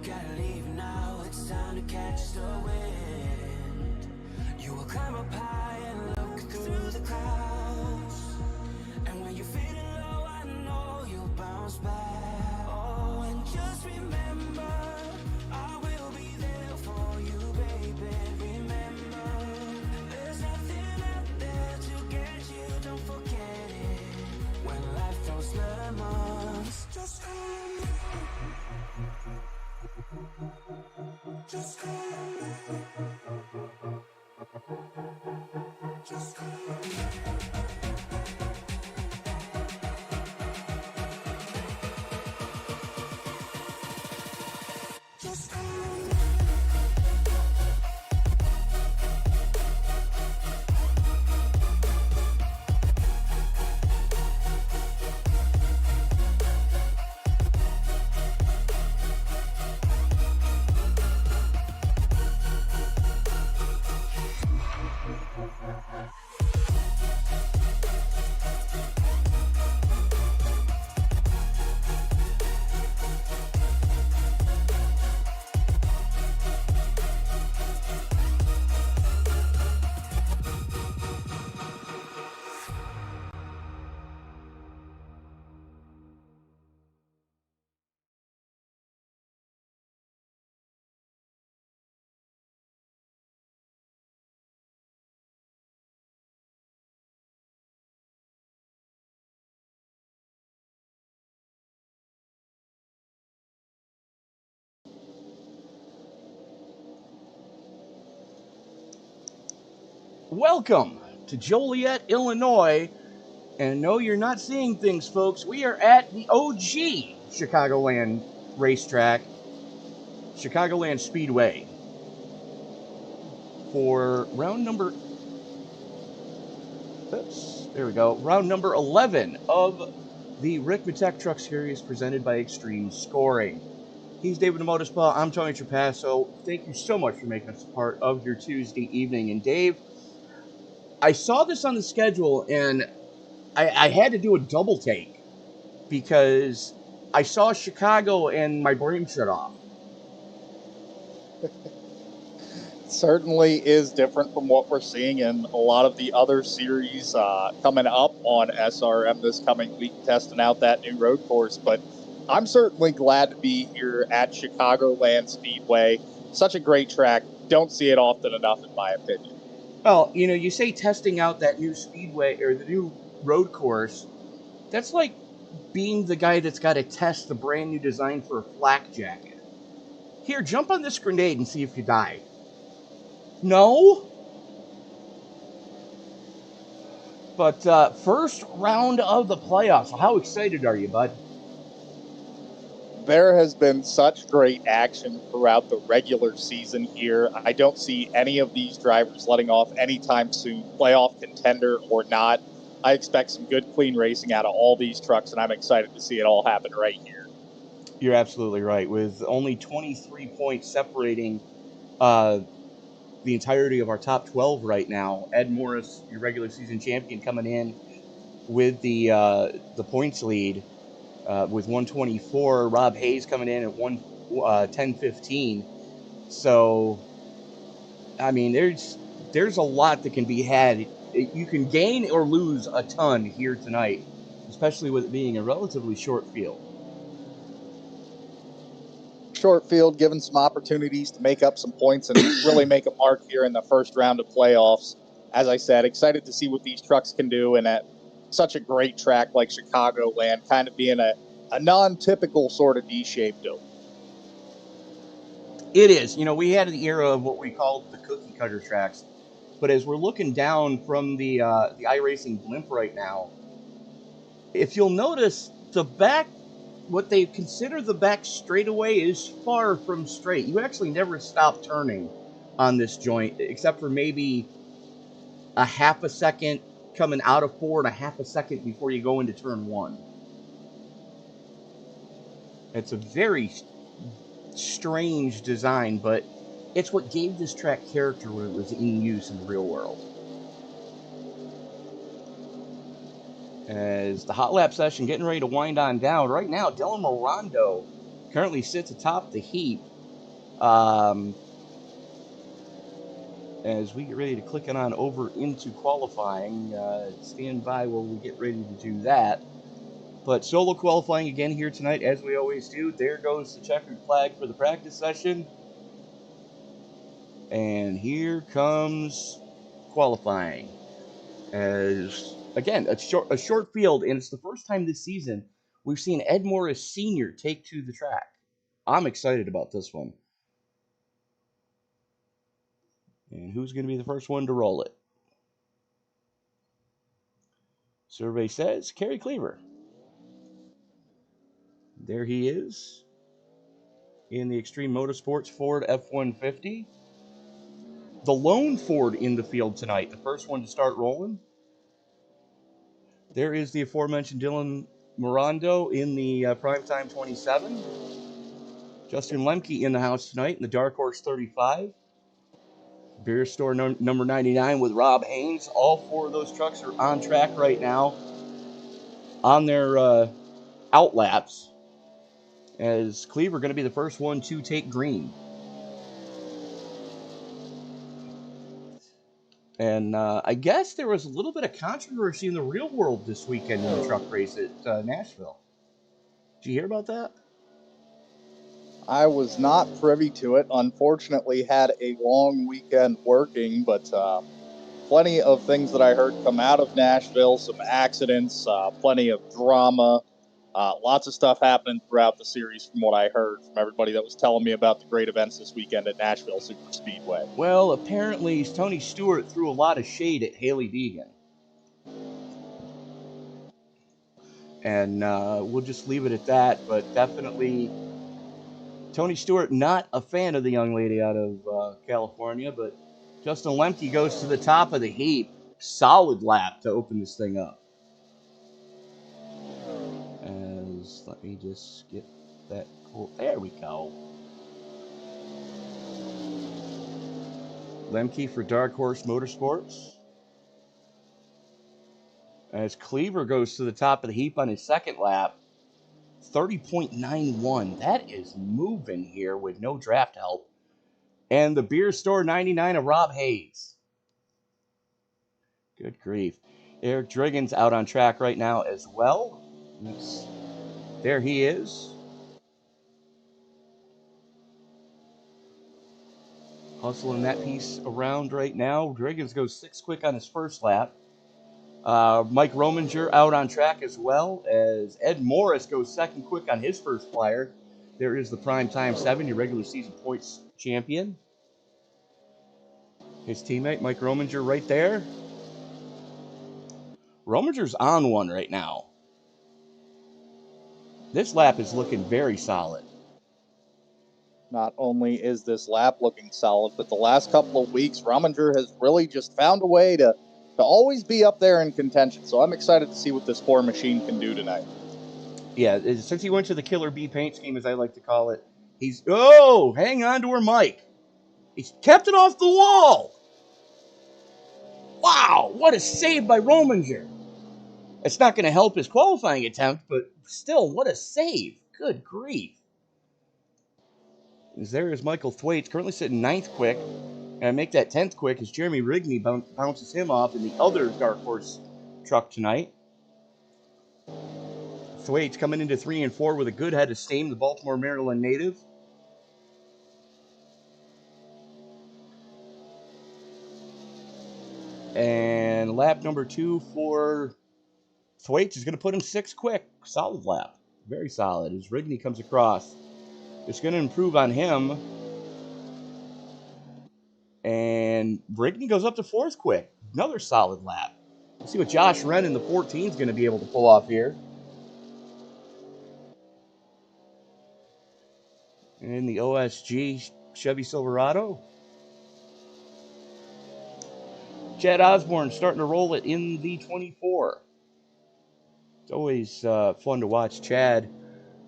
gotta leave now, it's time to catch the wind. You will climb up high and look through the clouds, and when you're feeling low, I know you'll bounce back. Oh, and just remember, I will be there for you, baby. Remember, there's nothing out there to get you, don't forget it. When life throws lemons, just call me. Just call me. Just call me. Just call me. Welcome to Joliet, Illinois. And no, you're not seeing things, folks. We are at the OG Chicagoland racetrack, Chicagoland Speedway, for round number 11 of the Ricmotech Truck Series presented by Extreme Scoring. He's David Motorspa. I'm Tony Trapasso. Thank you so much for making us a part of your Tuesday evening. And Dave, I saw this on the schedule, and I had to do a double take because I saw Chicago and my brain shut off. Certainly is different from what we're seeing in a lot of the other series coming up on SRM this coming week, testing out that new road course. But I'm certainly glad to be here at Chicagoland Speedway. Such a great track. Don't see it often enough, in my opinion. Well, you know, you say testing out that new speedway or the new road course. That's like being the guy that's got to test the brand new design for a flak jacket. Here, jump on this grenade and see if you die. No? But first round of the playoffs. How excited are you, bud? There has been such great action throughout the regular season here. I don't see any of these drivers letting off anytime soon, playoff contender or not. I expect some good, clean racing out of all these trucks, and I'm excited to see it all happen right here. You're absolutely right. With only 23 points separating the entirety of our top 12 right now, Ed Morris, your regular season champion, coming in with the points lead. With 124, Rob Hayes coming in at 10:15. So, I mean, there's a lot that can be had. You can gain or lose a ton here tonight, especially with it being a relatively short field. Short field, given some opportunities to make up some points and really make a mark here in the first round of playoffs. As I said, excited to see what these trucks can do, and at such a great track like Chicagoland, kind of being a non-typical sort of D-shaped dope. It is. You know, we had the era of what we called the cookie cutter tracks, but as we're looking down from the iRacing blimp right now, if you'll notice, the back, what they consider the back straightaway, is far from straight. You actually never stop turning on this joint, except for maybe a half a second coming out of 4 and a half a second before you go into turn 1. It's a very strange design, but it's what gave this track character when it was in use in the real world. As the hot lap session getting ready to wind on down, right now Dylan Morondo currently sits atop the heap As we get ready to click on over into qualifying, stand by while we get ready to do that. But solo qualifying again here tonight, as we always do. There goes the checkered flag for the practice session. And here comes qualifying. As, again, a short field, and it's the first time this season we've seen Ed Morris Sr. take to the track. I'm excited about this one. And who's going to be the first one to roll it? Survey says Kerry Cleaver. There he is in the Extreme Motorsports Ford F-150. The lone Ford in the field tonight, the first one to start rolling. There is the aforementioned Dylan Morando in the Primetime 27. Justin Lemke in the house tonight in the Dark Horse 35. Beer Store number 99 with Rob Haynes. All four of those trucks are on track right now on their out laps, as Cleaver going to be the first one to take green. And I guess there was a little bit of controversy in the real world this weekend in the truck race at Nashville. Did you hear about that? I was not privy to it. Unfortunately, had a long weekend working, but plenty of things that I heard come out of Nashville, some accidents, plenty of drama, lots of stuff happening throughout the series from what I heard from everybody that was telling me about the great events this weekend at Nashville Super Speedway. Well, apparently Tony Stewart threw a lot of shade at Haley Deegan. And we'll just leave it at that, but definitely Tony Stewart not a fan of the young lady out of California, but Justin Lemke goes to the top of the heap. Solid lap to open this thing up. As, let me just get that cool. There we go. Lemke for Dark Horse Motorsports. As Cleaver goes to the top of the heap on his second lap. 30.91. That is moving here with no draft help. And the Beer Store 99 of Rob Hayes. Good grief. Eric Driggins out on track right now as well. There he is. Hustling that piece around right now. Driggins goes 6 quick on his first lap. Mike Rominger out on track as well, as Ed Morris goes second quick on his first flyer. There is the Primetime 70 regular season points champion. His teammate, Mike Rominger, right there. Rominger's on one right now. This lap is looking very solid. Not only is this lap looking solid, but the last couple of weeks, Rominger has really just found a way to always be up there in contention. So I'm excited to see what this Ford machine can do tonight. Yeah, since he went to the Killer B paint scheme, as I like to call it, hang on to her mic. He's kept it off the wall. Wow, what a save by Rominger. It's not going to help his qualifying attempt, but still, what a save. Good grief. As there is Michael Thwaites, currently sitting 9th quick. And make that 10th quick as Jeremy Rigney bounces him off in the other Dark Horse truck tonight. Thwaites coming into 3 and 4 with a good head of steam, the Baltimore, Maryland native. And lap number 2 for Thwaites is going to put him 6th quick. Solid lap. Very solid as Rigney comes across. It's going to improve on him. And Rigney goes up to 4th quick. Another solid lap. Let's see what Josh Wren in the 14 is going to be able to pull off here. In the OSG Chevy Silverado. Chad Osborne starting to roll it in the 24. It's always fun to watch Chad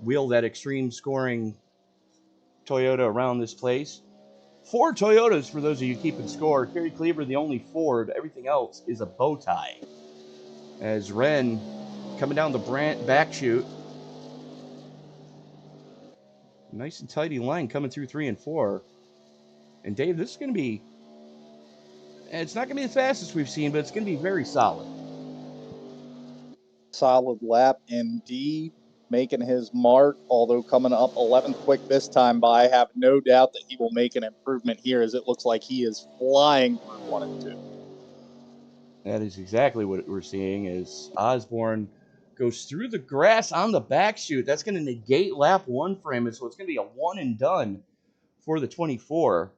wheel that extreme scoring Toyota around this place. 4 Toyotas for those of you keeping score. Kerry Cleaver, the only Ford. Everything else is a bow tie. As Wren coming down the back chute. Nice and tidy line coming through 3 and 4. And Dave, this is going to be, it's not going to be the fastest we've seen, but it's going to be very solid. Solid lap indeed, making his mark, although coming up 11th quick this time, but I have no doubt that he will make an improvement here, as it looks like he is flying through 1 and 2. That is exactly what we're seeing as Osborne goes through the grass on the back chute. That's going to negate lap 1 for him, so it's going to be a one and done for the 24.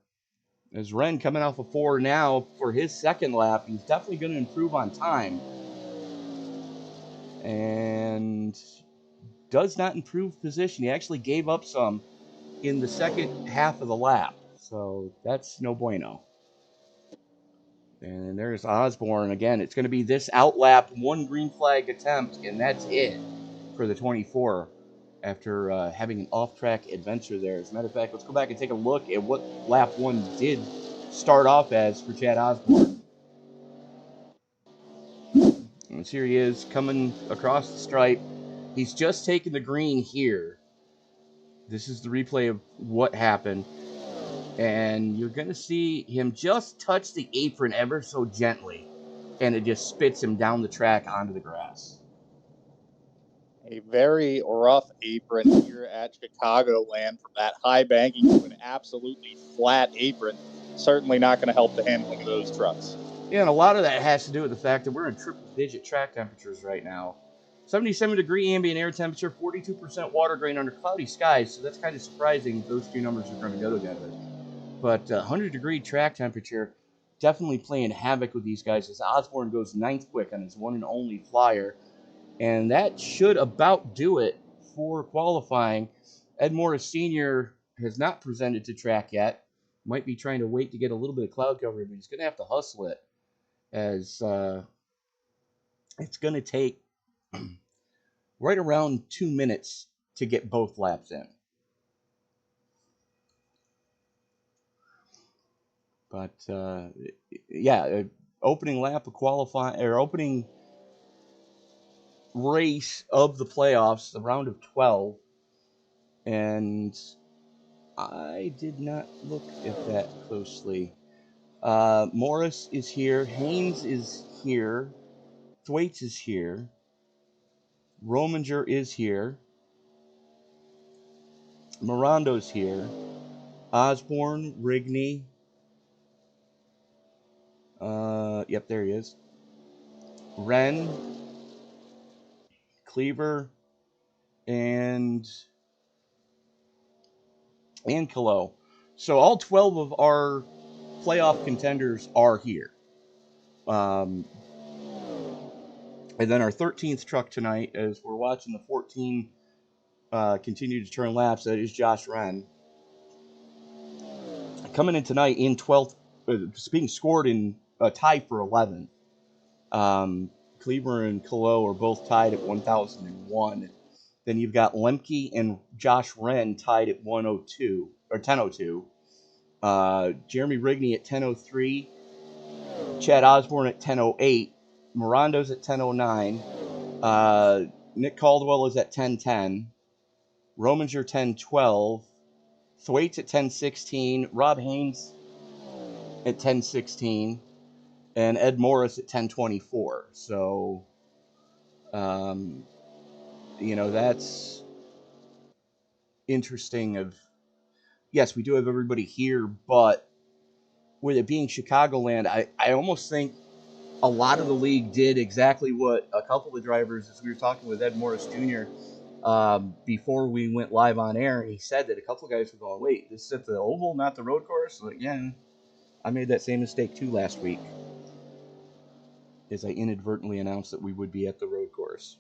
As Wren coming off a 4 now for his second lap, he's definitely going to improve on time. And does not improve position. He actually gave up some in the second half of the lap. So that's no bueno. And there's Osborne again. It's going to be this outlap, one green flag attempt, and that's it for the 24 after having an off-track adventure there. As a matter of fact, let's go back and take a look at what lap 1 did start off as for Chad Osborne. And here he is coming across the stripe. He's just taken the green here. This is the replay of what happened. And you're going to see him just touch the apron ever so gently, and it just spits him down the track onto the grass. A very rough apron here at Chicagoland, from that high banking to an absolutely flat apron. Certainly not going to help the handling of those trucks. Yeah, and a lot of that has to do with the fact that we're in triple-digit track temperatures right now. 77-degree ambient air temperature, 42% water grain under cloudy skies, so that's kind of surprising. Those two numbers are going to go together. But 100-degree track temperature definitely playing havoc with these guys as Osborne goes 9th quick on his one and only flyer. And that should about do it for qualifying. Ed Morris Sr. has not presented to track yet. Might be trying to wait to get a little bit of cloud cover, but he's going to have to hustle it, as it's going to take right around 2 minutes to get both laps in. But yeah, opening lap of qualifying, or opening race of the playoffs, the round of 12, and I did not look at that closely. Morris is here, Haynes is here, Thwaites is here, Rominger is here, Mirando's here, Osborne, Rigney, yep, there he is, Wren, Cleaver, and Calo. So all 12 of our playoff contenders are here. And then our 13th truck tonight, as we're watching the 14 continue to turn laps, that is Josh Wren. Coming in tonight in 12th, being scored in a tie for 11th. Cleaver and Calo are both tied at 1,001. Then you've got Lemke and Josh Wren tied at 102 or 1002. Jeremy Rigney at 1003. Chad Osborne at 1008. Mirando's at 1009. Nick Caldwell is at 1010. Rominger 1012. Thwaites at 1016. Rob Haynes at 1016. And Ed Morris at 1024. So, that's interesting. Yes, we do have everybody here, but with it being Chicagoland, I almost think a lot of the league did exactly what a couple of drivers, as we were talking with Ed Morris Jr., before we went live on air, he said that a couple of guys were going, wait, this is at the oval, not the road course? Like, yeah, I made that same mistake too last week, as I inadvertently announced that we would be at the road course.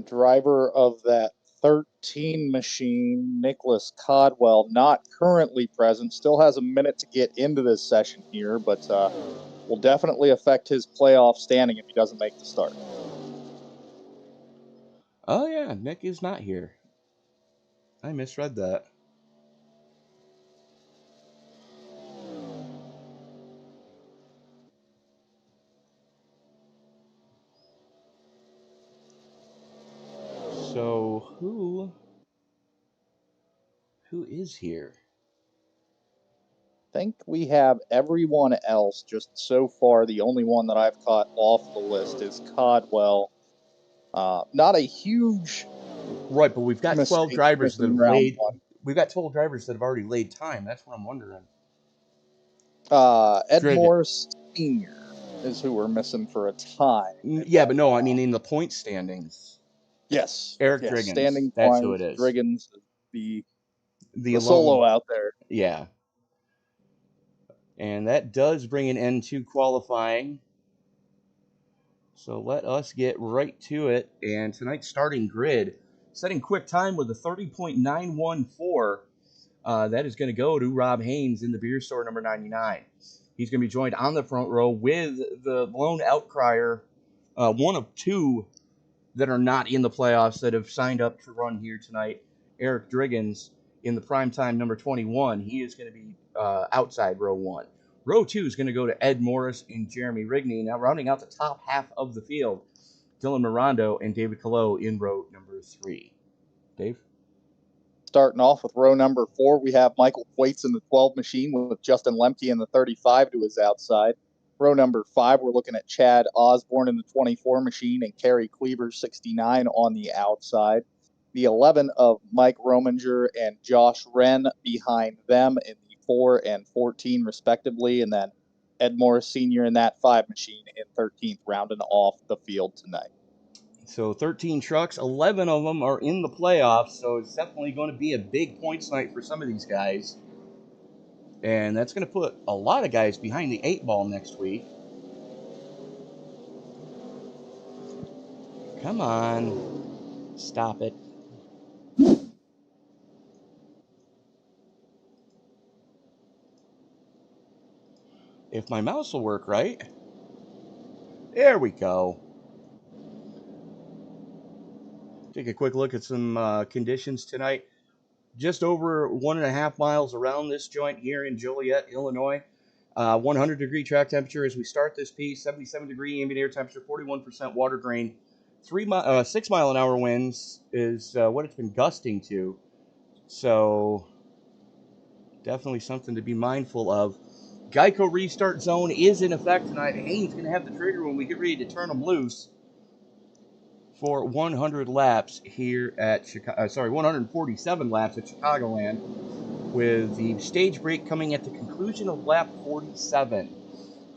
Driver of that 13 machine, Nicholas Codwell, not currently present, still has a minute to get into this session here, but will definitely affect his playoff standing if he doesn't make the start. Oh, yeah, Nick is not here. I misread that. So, who who is here? I think we have everyone else. Just so far, the only one that I've caught off the list is Codwell. Not a huge Right, but we've got 12 mistake drivers that missing have round laid. one. We've got 12 drivers that have already laid time. That's what I'm wondering. Ed Driggin. Morris Sr. is who we're missing for a time. Yeah, but no, I mean in the point standings. Yes. Eric Yes. Driggins. Standing That's who it points, is. Driggins, the The alone. solo out there. Yeah. And that does bring an end to qualifying. So let us get right to it. And tonight's starting grid, setting quick time with a 30.914. That is going to go to Rob Haynes in the beer store number 99. He's going to be joined on the front row with the lone outcrier, one of two that are not in the playoffs that have signed up to run here tonight, Eric Driggins in the primetime number 21. He is going to be outside row 1. Row 2 is going to go to Ed Morris and Jeremy Rigney. Now rounding out the top half of the field, Dylan Mirando and David Calo in row number 3. Dave? Starting off with row number 4, we have Michael Thwaites in the 12 machine with Justin Lemke in the 35 to his outside. Row number 5, we're looking at Chad Osborne in the 24 machine and Kerry Cleaver 69 on the outside. The 11 of Mike Rominger and Josh Wren behind them in the 4 and 14 respectively, and then Ed Morris Sr. in that 5 machine in 13th, rounding off the field tonight. So 13 trucks, 11 of them are in the playoffs, so it's definitely going to be a big points night for some of these guys. And that's going to put a lot of guys behind the 8 ball next week. Come on. Stop it. If my mouse will work right. There we go. Take a quick look at some conditions tonight. Just over 1.5 miles around this joint here in Joliet, Illinois. 100-degree track temperature as we start this piece. 77-degree ambient air temperature, 41% water drain. 6 mile an hour winds is what it's been gusting to. So definitely something to be mindful of. Geico restart zone is in effect tonight. Haynes going to have the trigger when we get ready to turn them loose for 100 laps here at 147 laps at Chicagoland, with the stage break coming at the conclusion of lap 47.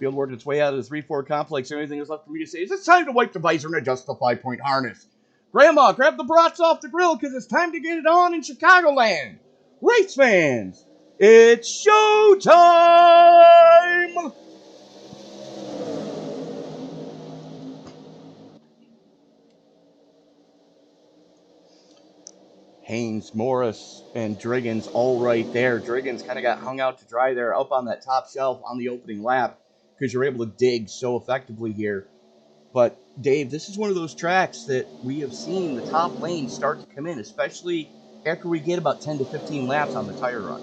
Field worked its way out of the 3-4 complex. The only thing that's left for me to say is it's time to wipe the visor and adjust the 5-point harness. Grandma, grab the brats off the grill because it's time to get it on in Chicagoland. Race fans, it's showtime! Haynes, Morris, and Driggins all right there. Driggins kind of got hung out to dry there up on that top shelf on the opening lap because you're able to dig so effectively here. But, Dave, this is one of those tracks that we have seen the top lane start to come in, especially after we get about 10 to 15 laps on the tire run.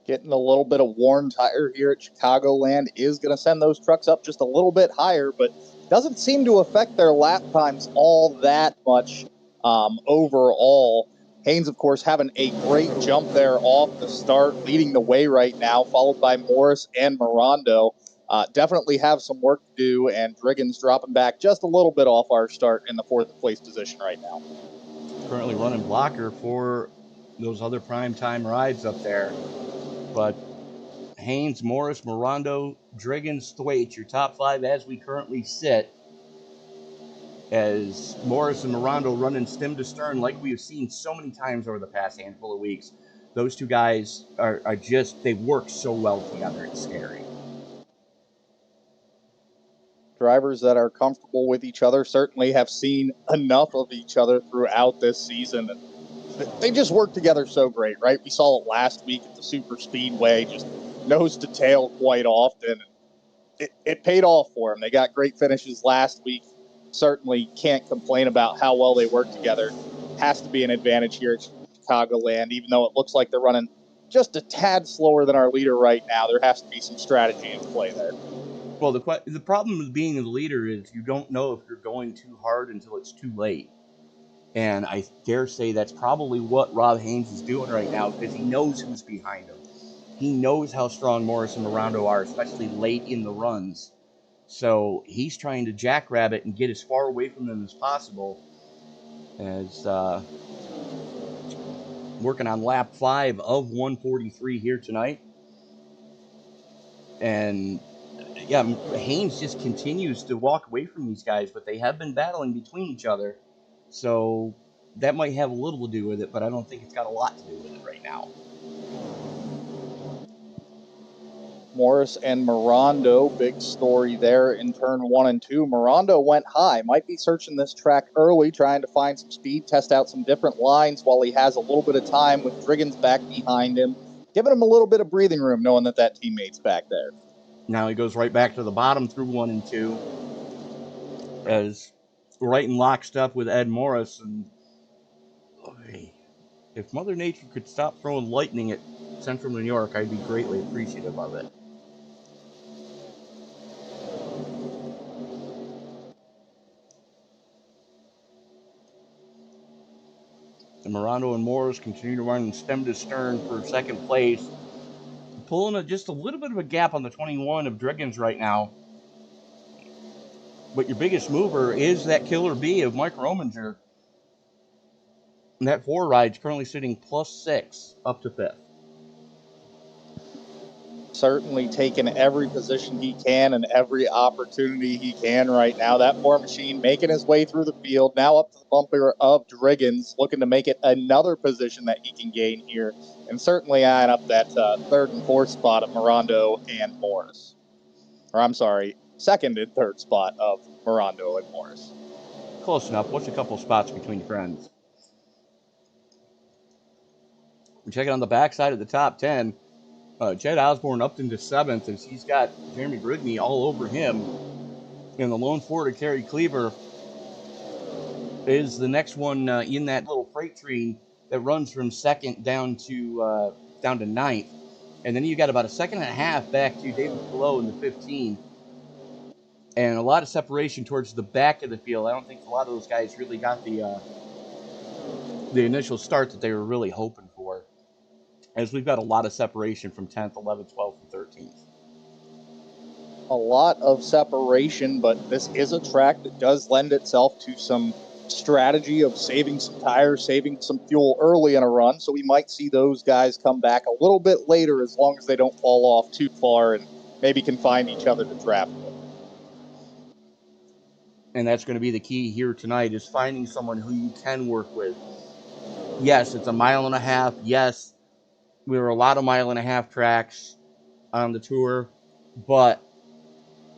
Getting a little bit of worn tire here at Chicagoland is going to send those trucks up just a little bit higher, but doesn't seem to affect their lap times all that much overall. Haynes, of course, having a great jump there off the start, leading the way right now, followed by Morris and Mirando. Definitely have some work to do, and Driggins dropping back just a little bit off our start in the 4th place position right now. Currently running blocker for those other primetime rides up there. But Haynes, Morris, Mirando, Driggins, Thwaites, your top 5 as we currently sit. As Morris and Mirando running stem to stern like we have seen so many times over the past handful of weeks. Those two guys are just, they work so well together, it's scary. Drivers that are comfortable with each other certainly have seen enough of each other throughout this season. And they just work together so great, right? We saw it last week at the Super Speedway, just nose to tail quite often. It paid off for them. They got great finishes last week. Certainly can't complain about how well they work together. Has to be an advantage here at Chicagoland, even though it looks like they're running just a tad slower than our leader right now. There has to be some strategy in play there. Well, the problem with being the leader is you don't know if you're going too hard until it's too late. And I dare say that's probably what Rob Haynes is doing right now, because he knows who's behind him. He knows how strong Morris and Mirondo are, especially late in the runs. So he's trying to jackrabbit and get as far away from them as possible, as working on lap 5 of 143 here tonight. And yeah, Haynes just continues to walk away from these guys, but they have been battling between each other. So that might have a little to do with it, but I don't think it's got a lot to do with it right now. Morris and Mirondo, big story there in turn 1 and 2. Mirondo went high, might be searching this track early, trying to find some speed, test out some different lines while he has a little bit of time with Driggins back behind him, giving him a little bit of breathing room knowing that that teammate's back there. Now he goes right back to the bottom through 1 and 2, as right in lockstep with Ed Morris. And if Mother Nature could stop throwing lightning at Central New York, I'd be greatly appreciative of it. And Mirondo and Morris continue to run stem to stern for second place, pulling just a little bit of a gap on the 21 of Driggins right now. But your biggest mover is that killer bee of Mike Rominger. And that 4 ride's currently sitting +6 up to 5th. Certainly taking every position he can and every opportunity he can right now. That 4 machine making his way through the field, now up to the bumper of Driggins, looking to make it another position that he can gain here, and certainly eyeing up that 3rd and 4th spot of Mirondo and Morris. Or I'm sorry, 2nd and 3rd spot of Mirondo and Morris. Close enough. What's a couple spots between your friends? We're checking on the backside of the top 10. Jed Osborne up into 7th, as he's got Jeremy Grigney all over him. And the lone Florida Kerry Cleaver is the next one in that little freight train that runs from 2nd down to 9th. And then you got about a 1.5 seconds back to David Pillow in the 15. And a lot of separation towards the back of the field. I don't think a lot of those guys really got the initial start that they were really hoping for, as we've got a lot of separation from 10th, 11th, 12th, and 13th. A lot of separation, but this is a track that does lend itself to some strategy of saving some tires, saving some fuel early in a run, so we might see those guys come back a little bit later, as long as they don't fall off too far and maybe can find each other to draft with. And that's going to be the key here tonight, is finding someone who you can work with. Yes, it's a 1.5 miles. Yes, there are a lot of 1.5 mile tracks on the tour, but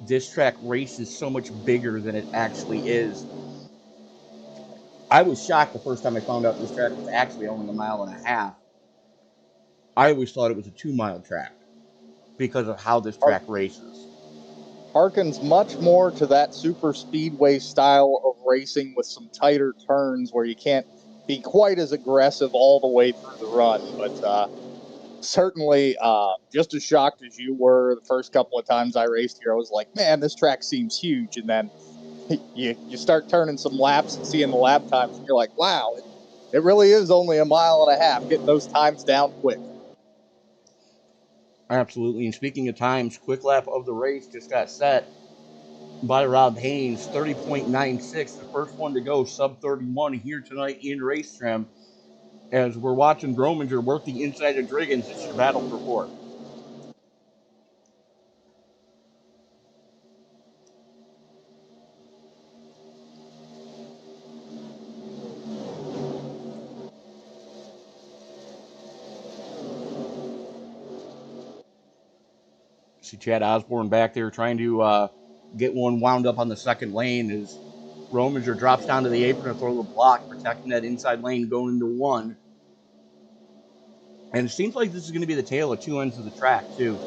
this track race is so much bigger than it actually is. I was shocked the first time I found out this track was actually only 1.5 miles. I always thought it was a 2-mile track because of how this track races. Harkens much more to that super speedway style of racing, with some tighter turns where you can't be quite as aggressive all the way through the run. But certainly just as shocked as you were the first couple of times I raced here. I was like, man, this track seems huge. And then you start turning some laps and seeing the lap times, and you're like, wow, it really is only 1.5 miles, getting those times down quick. Absolutely. And speaking of times, quick lap of the race just got set by Rob Haynes, 30.96, the first one to go, sub 31 here tonight in race trim, as we're watching Grominger work the inside of Driggins. It's your battle for 4th. See Chad Osborne back there trying to get one wound up on the second lane, as Rominger drops down to the apron to throw the block, protecting that inside lane going into 1. And it seems like this is going to be the tale of 2 ends of the track, too.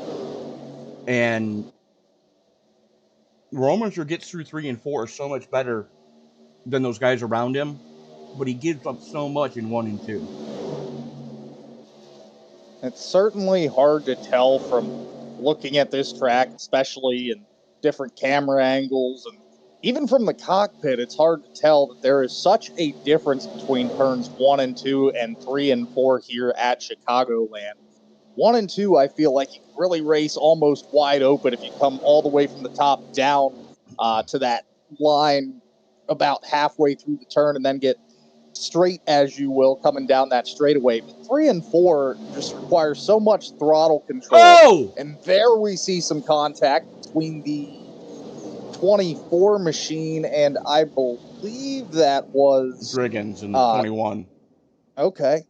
And Rominger gets through 3 and 4 so much better than those guys around him, but he gives up so much in 1 and 2. It's certainly hard to tell from looking at this track, especially in different camera angles and even from the cockpit, it's hard to tell that there is such a difference between turns 1 and 2 and 3 and 4 here at Chicagoland. 1 and 2, I feel like you can really race almost wide open if you come all the way from the top down to that line about halfway through the turn and then get straight as you will coming down that straightaway. But 3 and 4 just require so much throttle control. Oh! And there we see some contact between the 24 machine and I believe that was Driggins in 21. Okay.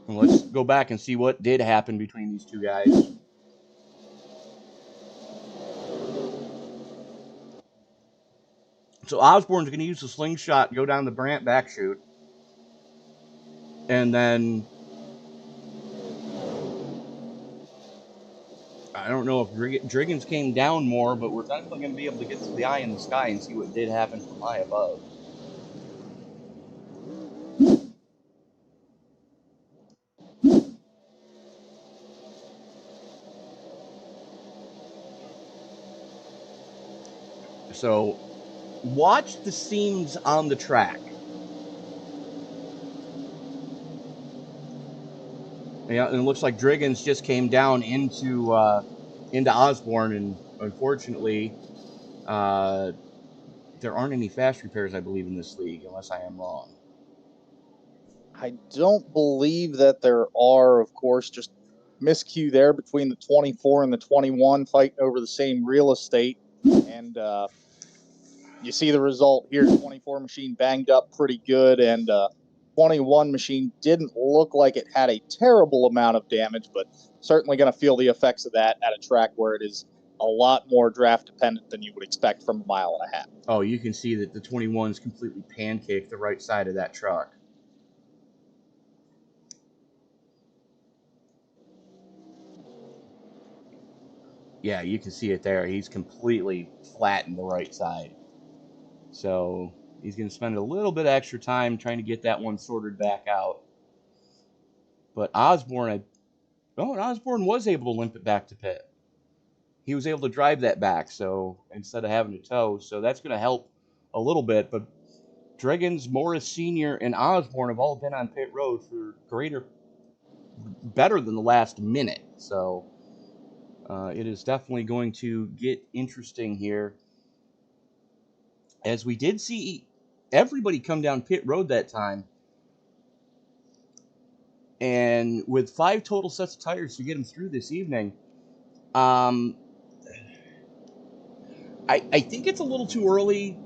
And let's go back and see what did happen between these two guys. So Osborne's going to use the slingshot, go down the Brandt back chute. And then I don't know if Driggins came down more, but we're definitely going to be able to get to the eye in the sky and see what did happen from high above. So watch the scenes on the track. Yeah, and it looks like Driggins just came down into Osborne, and unfortunately, there aren't any fast repairs, I believe, in this league, unless I am wrong. I don't believe that there are, of course, just miscue there between the 24 and the 21 fighting over the same real estate. And you see the result here. 24 machine banged up pretty good, and 21 machine didn't look like it had a terrible amount of damage, but certainly going to feel the effects of that at a track where it is a lot more draft dependent than you would expect from a mile and a half. Oh, you can see that the 21's completely pancaked the right side of that truck. Yeah, you can see it there. He's completely flattened the right side. So he's going to spend a little bit extra time trying to get that one sorted back out. But Osborne was able to limp it back to pit. He was able to drive that back, so instead of having to tow. So that's going to help a little bit. But Driggins, Morris Sr., and Osborne have all been on pit road for better than the last minute. So it is definitely going to get interesting here. As we did see everybody come down pit road that time. And with 5 total sets of tires to get them through this evening, I think it's a little too early,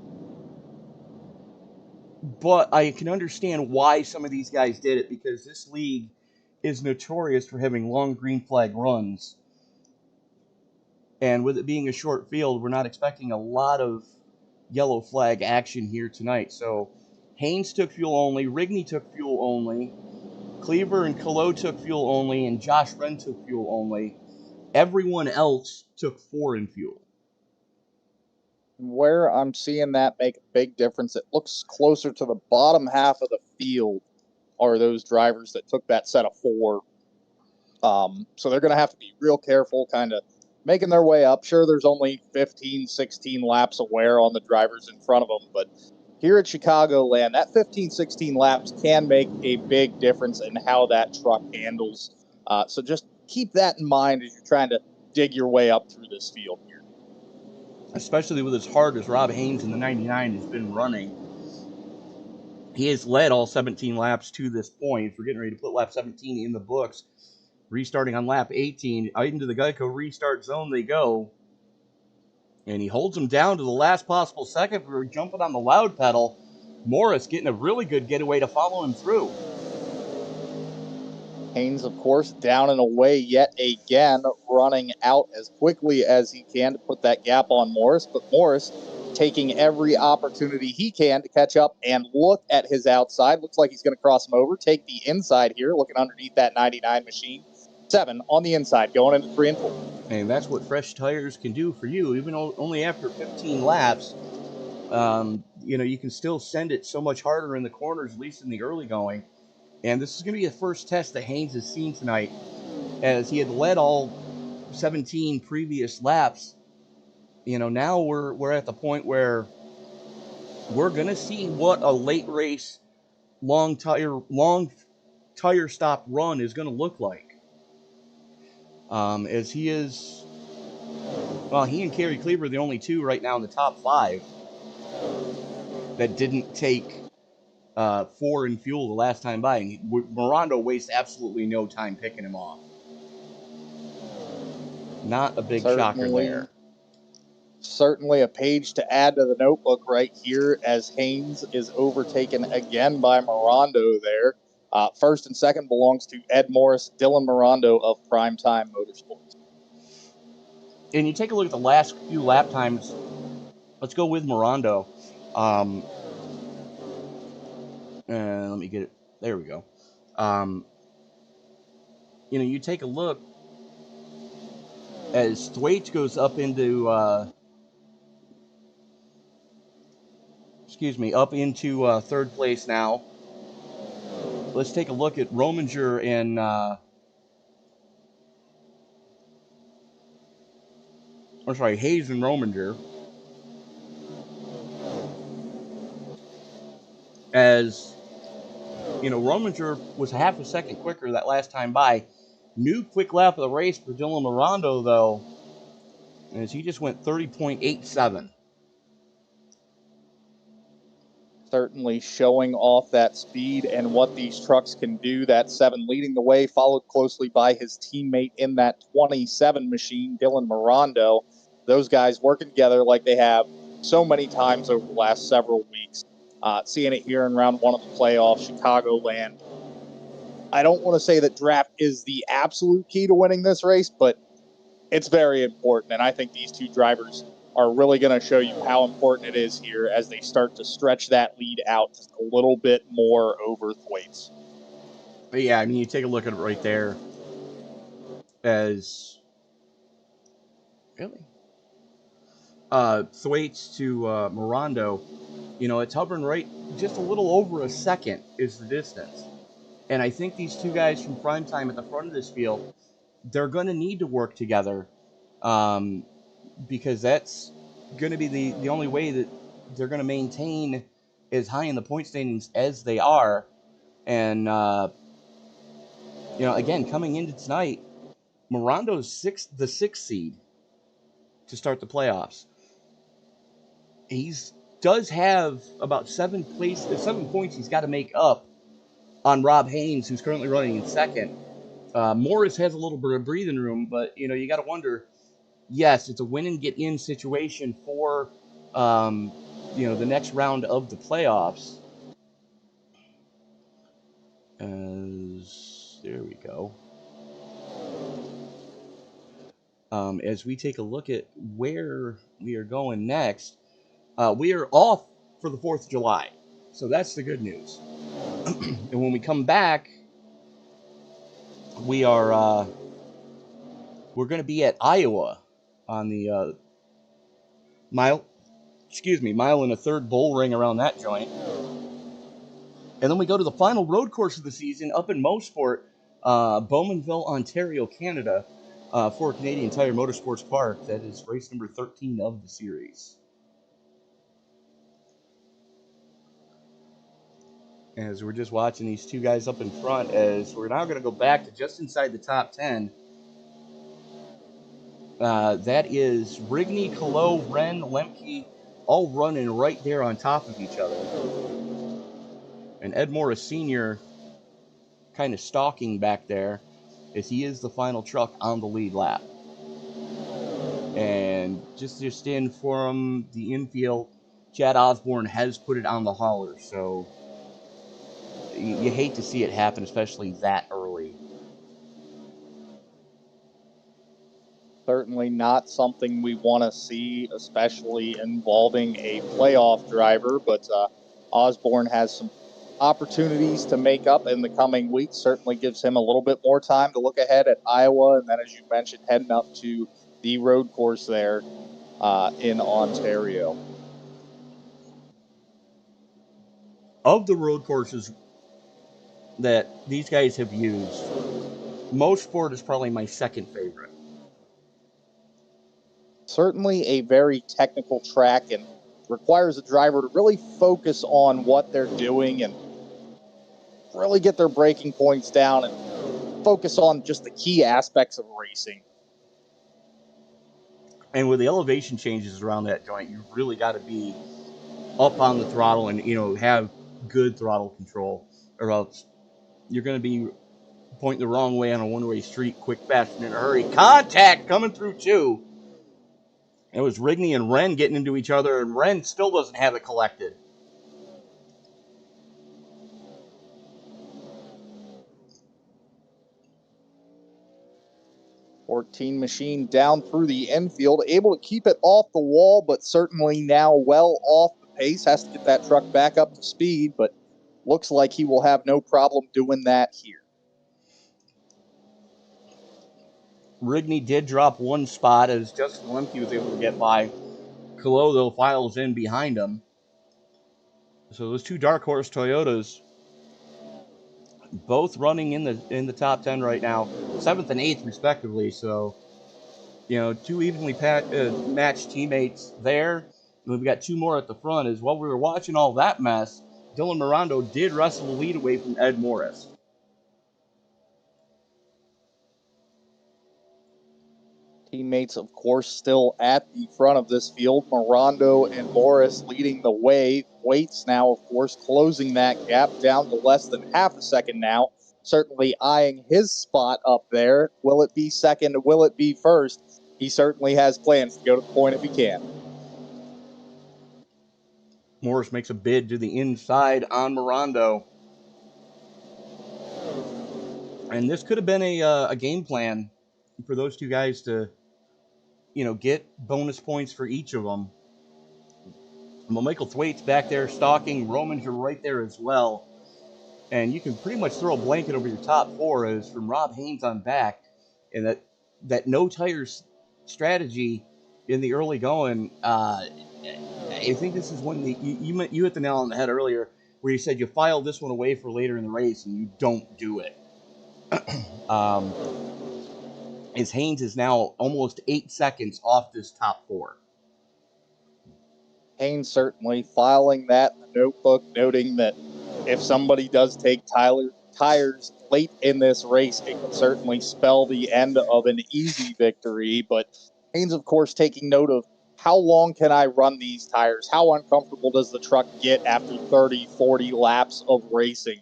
but I can understand why some of these guys did it, because this league is notorious for having long green flag runs. And with it being a short field, we're not expecting a lot of yellow flag action here tonight. So Haynes took fuel only, Rigney took fuel only, Cleaver and Colo took fuel only, and Josh Wren took fuel only. Everyone else took 4 in fuel. Where I'm seeing that make a big difference, it looks closer to the bottom half of the field are those drivers that took that set of 4. So they're going to have to be real careful, kind of making their way up. Sure, there's only 15, 16 laps of wear on the drivers in front of them, but here at Chicagoland, that 15, 16 laps can make a big difference in how that truck handles. So just keep that in mind as you're trying to dig your way up through this field here. Especially with as hard as Rob Haynes in the 99 has been running. He has led all 17 laps to this point. We're getting ready to put lap 17 in the books. Restarting on lap 18, out into the Geico restart zone they go. And he holds them down to the last possible second. We're jumping on the loud pedal. Morris getting a really good getaway to follow him through. Haynes, of course, down and away yet again, running out as quickly as he can to put that gap on Morris. But Morris taking every opportunity he can to catch up and look at his outside. Looks like he's going to cross him over, take the inside here, looking underneath that 99 machine. 7 on the inside, going into 3 and 4. And that's what fresh tires can do for you. Even only after 15 laps, you can still send it so much harder in the corners, at least in the early going. And this is going to be the first test that Haynes has seen tonight, as he had led all 17 previous laps now we're at the point where we're gonna see what a late race long tire stop run is gonna look like. As he is, well, he and Kerry Cleaver are the only two right now in the top 5 that didn't take 4 in fuel the last time by. And Morondo wastes absolutely no time picking him off. Not a big shocker there. Certainly a page to add to the notebook right here, as Haynes is overtaken again by Morondo there. First and second belongs to Ed Morris, Dylan Morondo of Primetime Motorsports. And you take a look at the last few lap times. Let's go with Morondo. And let me get it. There we go. You take a look as Thwaites goes up into third place now. Let's take a look at Rominger and Hayes and Rominger. As Rominger was half a second quicker that last time by. New quick lap of the race for Dylan Morondo, though, as he just went 30.87. Certainly showing off that speed and what these trucks can do. That 7 leading the way, followed closely by his teammate in that 27 machine, Dylan Morondo. Those guys working together like they have so many times over the last several weeks. Seeing it here in round 1 of the playoffs, Chicagoland. I don't want to say that draft is the absolute key to winning this race, but it's very important. And I think these two drivers are really going to show you how important it is here as they start to stretch that lead out just a little bit more over Thwaites. But yeah, you take a look at it right there. As Thwaites to Morondo, it's hovering right just a little over a second is the distance. And I think these two guys from Primetime at the front of this field, they're going to need to work together, because that's going to be the only way that they're going to maintain as high in the point standings as they are. And again, coming into tonight, Morondo's the 6th seed to start the playoffs. He does have about 7 points he's got to make up on Rob Haynes, who's currently running in 2nd. Morris has a little bit of breathing room, but you got to wonder. Yes, it's a win and get in situation for the next round of the playoffs. There we go. As we take a look at where we are going next, we are off for the 4th of July. So that's the good news. And when we come back, we're going to be at Iowa on the mile and a third bull ring around that joint. And then we go to the final road course of the season up in Mosport, Bowmanville, Ontario, Canada, for Canadian Tire Motorsports Park. That is race number 13 of the series. As we're just watching these two guys up in front, as we're now going to go back to just inside the top 10. That is Rigney, Colo, Wren, Lemke, all running right there on top of each other. And Ed Morris Sr. kind of stalking back there, as he is the final truck on the lead lap. And just in from the infield, Chad Osborne has put it on the hauler, so you hate to see it happen, especially that early. Certainly not something we want to see, especially involving a playoff driver, but Osborne has some opportunities to make up in the coming weeks. Certainly gives him a little bit more time to look ahead at Iowa, and then, as you mentioned, heading up to the road course there in Ontario. Of the road courses that these guys have used, Mosport is probably my second favorite. Certainly a very technical track and requires a driver to really focus on what they're doing and really get their braking points down and focus on just the key aspects of racing. And with the elevation changes around that joint, you really got to be up on the throttle and, have good throttle control, or else you're going to be pointing the wrong way on a one-way street, quick, fast, and in a hurry. Contact coming through, too. It was Rigney and Wren getting into each other, and Wren still doesn't have it collected. '14 machine down through the infield, able to keep it off the wall, but certainly now well off the pace. Has to get that truck back up to speed, but looks like he will have no problem doing that here. Rigney did drop one spot as Justin Lemke was able to get by. Colo, though, files in behind him. So those two Dark Horse Toyotas, both running in the top 10 right now, 7th and 8th respectively. So, two evenly matched teammates there. And we've got two more at the front. As while we were watching all that mess, Dylan Mirando did wrestle the lead away from Ed Morris. Teammates, of course, still at the front of this field. Mirando and Morris leading the way. Waits now, of course, closing that gap down to less than half a second now. Certainly eyeing his spot up there. Will it be second? Will it be first? He certainly has plans to go to the point if he can. Morris makes a bid to the inside on Mirando. And this could have been a game plan for those two guys to, get bonus points for each of them. Well, Michael Thwaite's back there stalking. Romans are right there as well. And you can pretty much throw a blanket over your top four as from Rob Haynes on back. And that no tires strategy in the early going, I think this is when you hit the nail on the head earlier where you said you file this one away for later in the race and you don't do it. As Haynes is now almost 8 seconds off this top four. Haynes certainly filing that in the notebook, noting that if somebody does take tires late in this race, it can certainly spell the end of an easy victory. But Haynes, of course, taking note of how long can I run these tires? How uncomfortable does the truck get after 30, 40 laps of racing?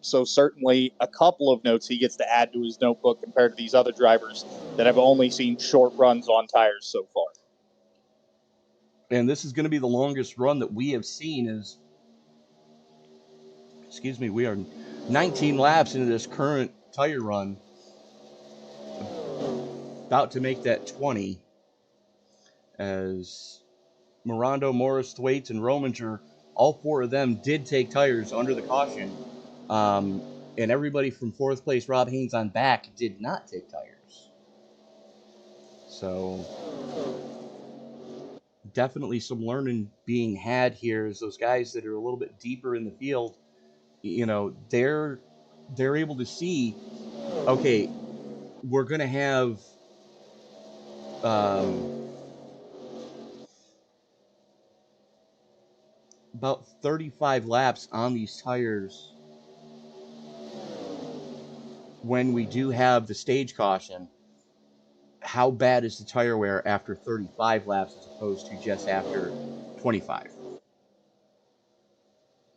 So certainly a couple of notes he gets to add to his notebook compared to these other drivers that have only seen short runs on tires so far. And this is going to be the longest run that we have seen we are 19 laps into this current tire run. About to make that 20 as Mirando, Morris, Thwaites, and Rominger, all four of them did take tires under the caution. And everybody from fourth place, Rob Haynes on back, did not take tires. So definitely some learning being had here as those guys that are a little bit deeper in the field, they're able to see, okay, we're going to have about 35 laps on these tires when we do have the stage caution. How bad is the tire wear after 35 laps as opposed to just after 25?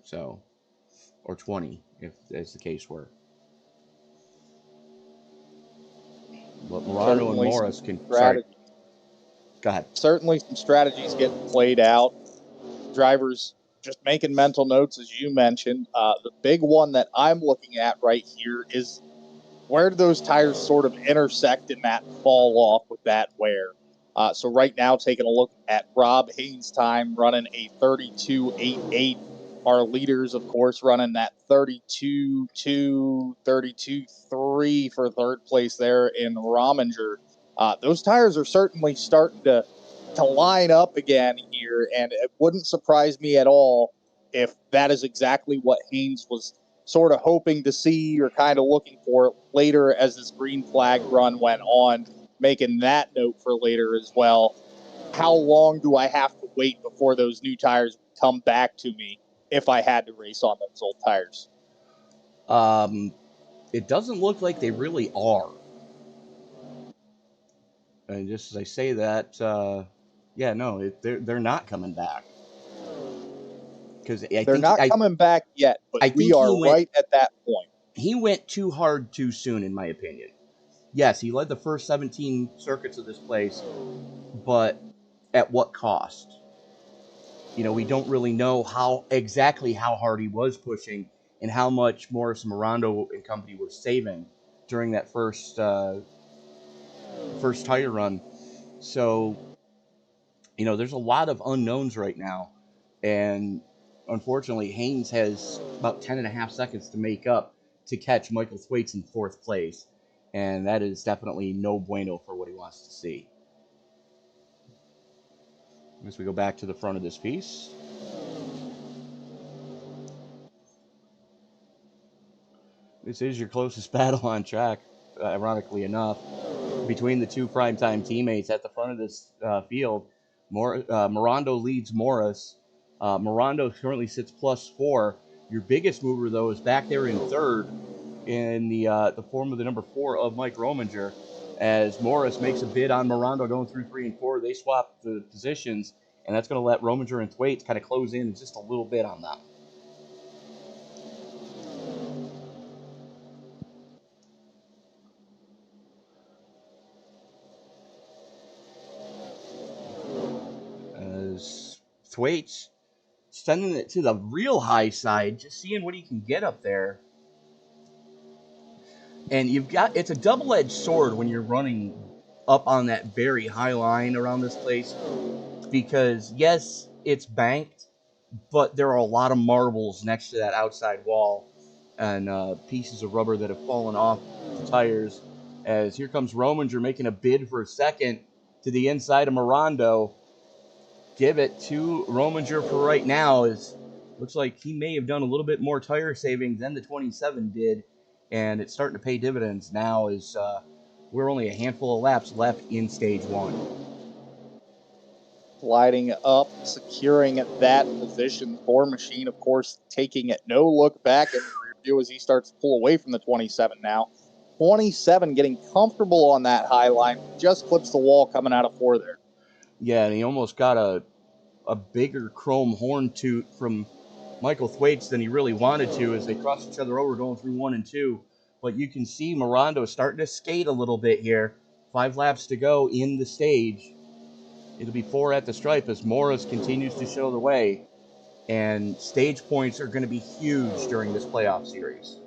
So, or 20, if as the case were. But Mirando and Morris can. Sorry. Go ahead. Certainly some strategies getting played out. Drivers just making mental notes, as you mentioned. The big one that I'm looking at right here is where do those tires sort of intersect in that fall off with that wear? So right now, taking a look at Rob Haynes' time, running a 32.88. Our leaders, of course, running that 32.2, 32.3 for third place there in Rominger. Those tires are certainly starting to line up again here, and it wouldn't surprise me at all if that is exactly what Haynes was sort of hoping to see or kind of looking for later as this green flag run went on. making that note for later as well. How long do I have to wait before those new tires come back to me if I had to race on those old tires? It doesn't look like they really are. And just as I say that, they're not coming back. Because they're not coming back yet, but we are right at that point. He went too hard too soon, in my opinion. Yes, he led the first 17 circuits of this place, but at what cost? You know, we don't really know exactly how hard he was pushing and how much Morris Morando and company were saving during that first tire run. So, you know, there's a lot of unknowns right now, and unfortunately, Haynes has about 10 and a half seconds to make up to catch Michael Thwaites in fourth place, and that is definitely no bueno for what he wants to see. As we go back to the front of this piece, this is your closest battle on track, ironically enough, between the two primetime teammates at the front of this field. Morando leads Morris. Morando currently sits +4. Your biggest mover, though, is back there in third in the form of the number 4 of Mike Rominger. As Morris makes a bid on Morando going through 3 and 4, they swap the positions, and that's going to let Rominger and Thwaites kind of close in just a little bit on them. As Thwaites sending it to the real high side, just seeing what he can get up there. And it's a double-edged sword when you're running up on that very high line around this place, because yes, it's banked, but there are a lot of marbles next to that outside wall and pieces of rubber that have fallen off the tires. As here comes Rominger making a bid for a second to the inside of Morando. Give it to Rominger for right now. Looks like he may have done a little bit more tire saving than the 27 did, and it's starting to pay dividends now as we're only a handful of laps left in stage 1. Sliding up, securing that position for Machine, of course, taking it no look back in the rear view as he starts to pull away from the 27 now. 27 getting comfortable on that high line, just clips the wall coming out of 4 there. Yeah, and he almost got a bigger chrome horn toot from Michael Thwaites than he really wanted to as they cross each other over going through 1 and 2. But you can see Morando starting to skate a little bit here. 5 laps to go in the stage. It'll be 4 at the stripe as Morris continues to show the way. And stage points are going to be huge during this playoff series.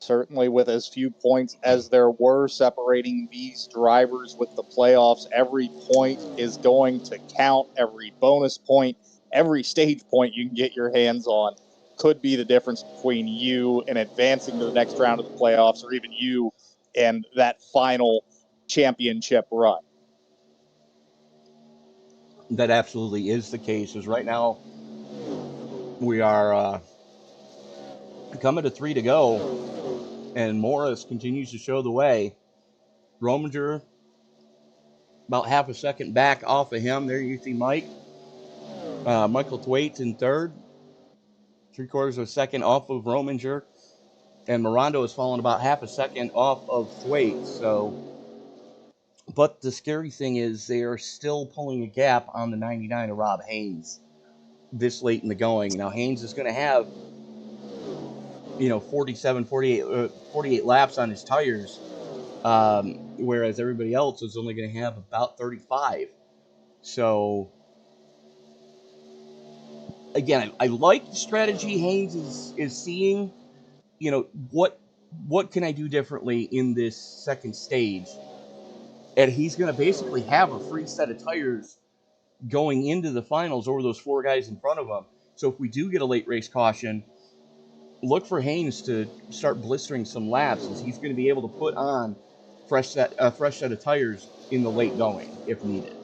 Certainly with as few points as there were separating these drivers with the playoffs, every point is going to count. Every bonus point, every stage point you can get your hands on could be the difference between you and advancing to the next round of the playoffs, or even you and that final championship run. That absolutely is the case, as right now we are coming to 3 to go. And Morris continues to show the way. Rominger about half a second back off of him. There you see Mike. Michael Thwaites in third. 3/4 of a second off of Rominger. And Morando has fallen about half a second off of Thwaites. But the scary thing is they are still pulling a gap on the 99 of Rob Haynes this late in the going. Now Haynes is going to have 48 laps on his tires, whereas everybody else is only going to have about 35. So, again, I like the strategy Haynes is seeing. You know, what can I do differently in this second stage? And he's going to basically have a free set of tires going into the finals over those 4 guys in front of him. So if we do get a late race caution, look for Haynes to start blistering some laps, as he's going to be able to put on a fresh set of tires in the late going if needed.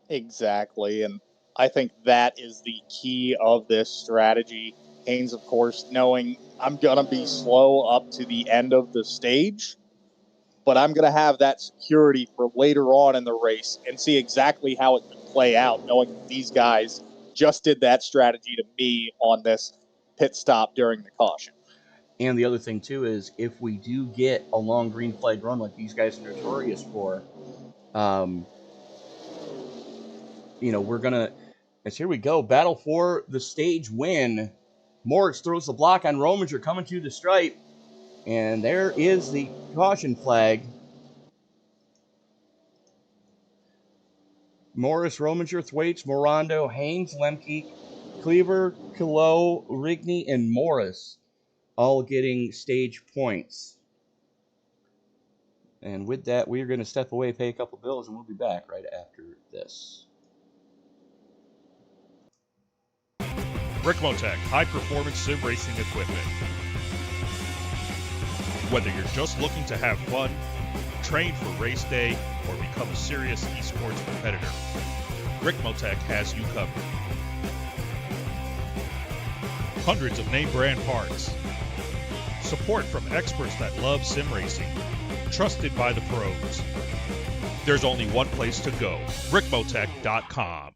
Exactly, and I think that is the key of this strategy. Haynes, of course, knowing I'm going to be slow up to the end of the stage, but I'm going to have that security for later on in the race and see exactly how it could play out, knowing that these guys just did that strategy to me on this pit stop during the caution. And the other thing, too, is if we do get a long green flag run like these guys are notorious for, we're going to, as here we go, battle for the stage win. Moritz throws the block on Rominger coming to the stripe, and there is the caution flag. Morris, Rominger, Thwaites, Morando, Haynes, Lemke, Cleaver, Kilo, Rigney, and Morris all getting stage points. And with that, we're going to step away, pay a couple bills, and we'll be back right after this. Ricmotech high-performance sim racing equipment. Whether you're just looking to have fun, train for race day, or become a serious esports competitor, Ricmotech has you covered. Hundreds of name brand parts. Support from experts that love sim racing. Trusted by the pros. There's only one place to go, Ricmotech.com.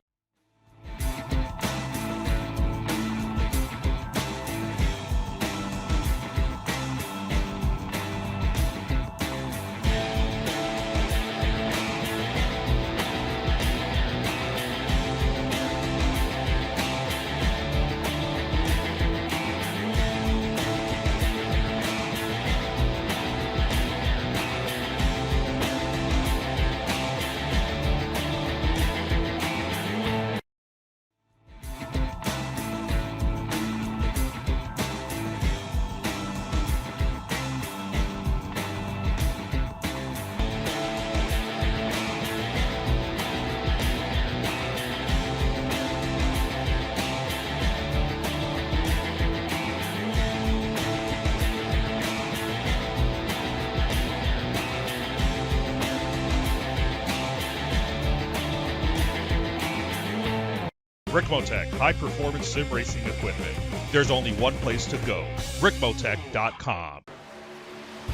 Ricmotech high-performance sim racing equipment. There's only one place to go, Ricmotech.com.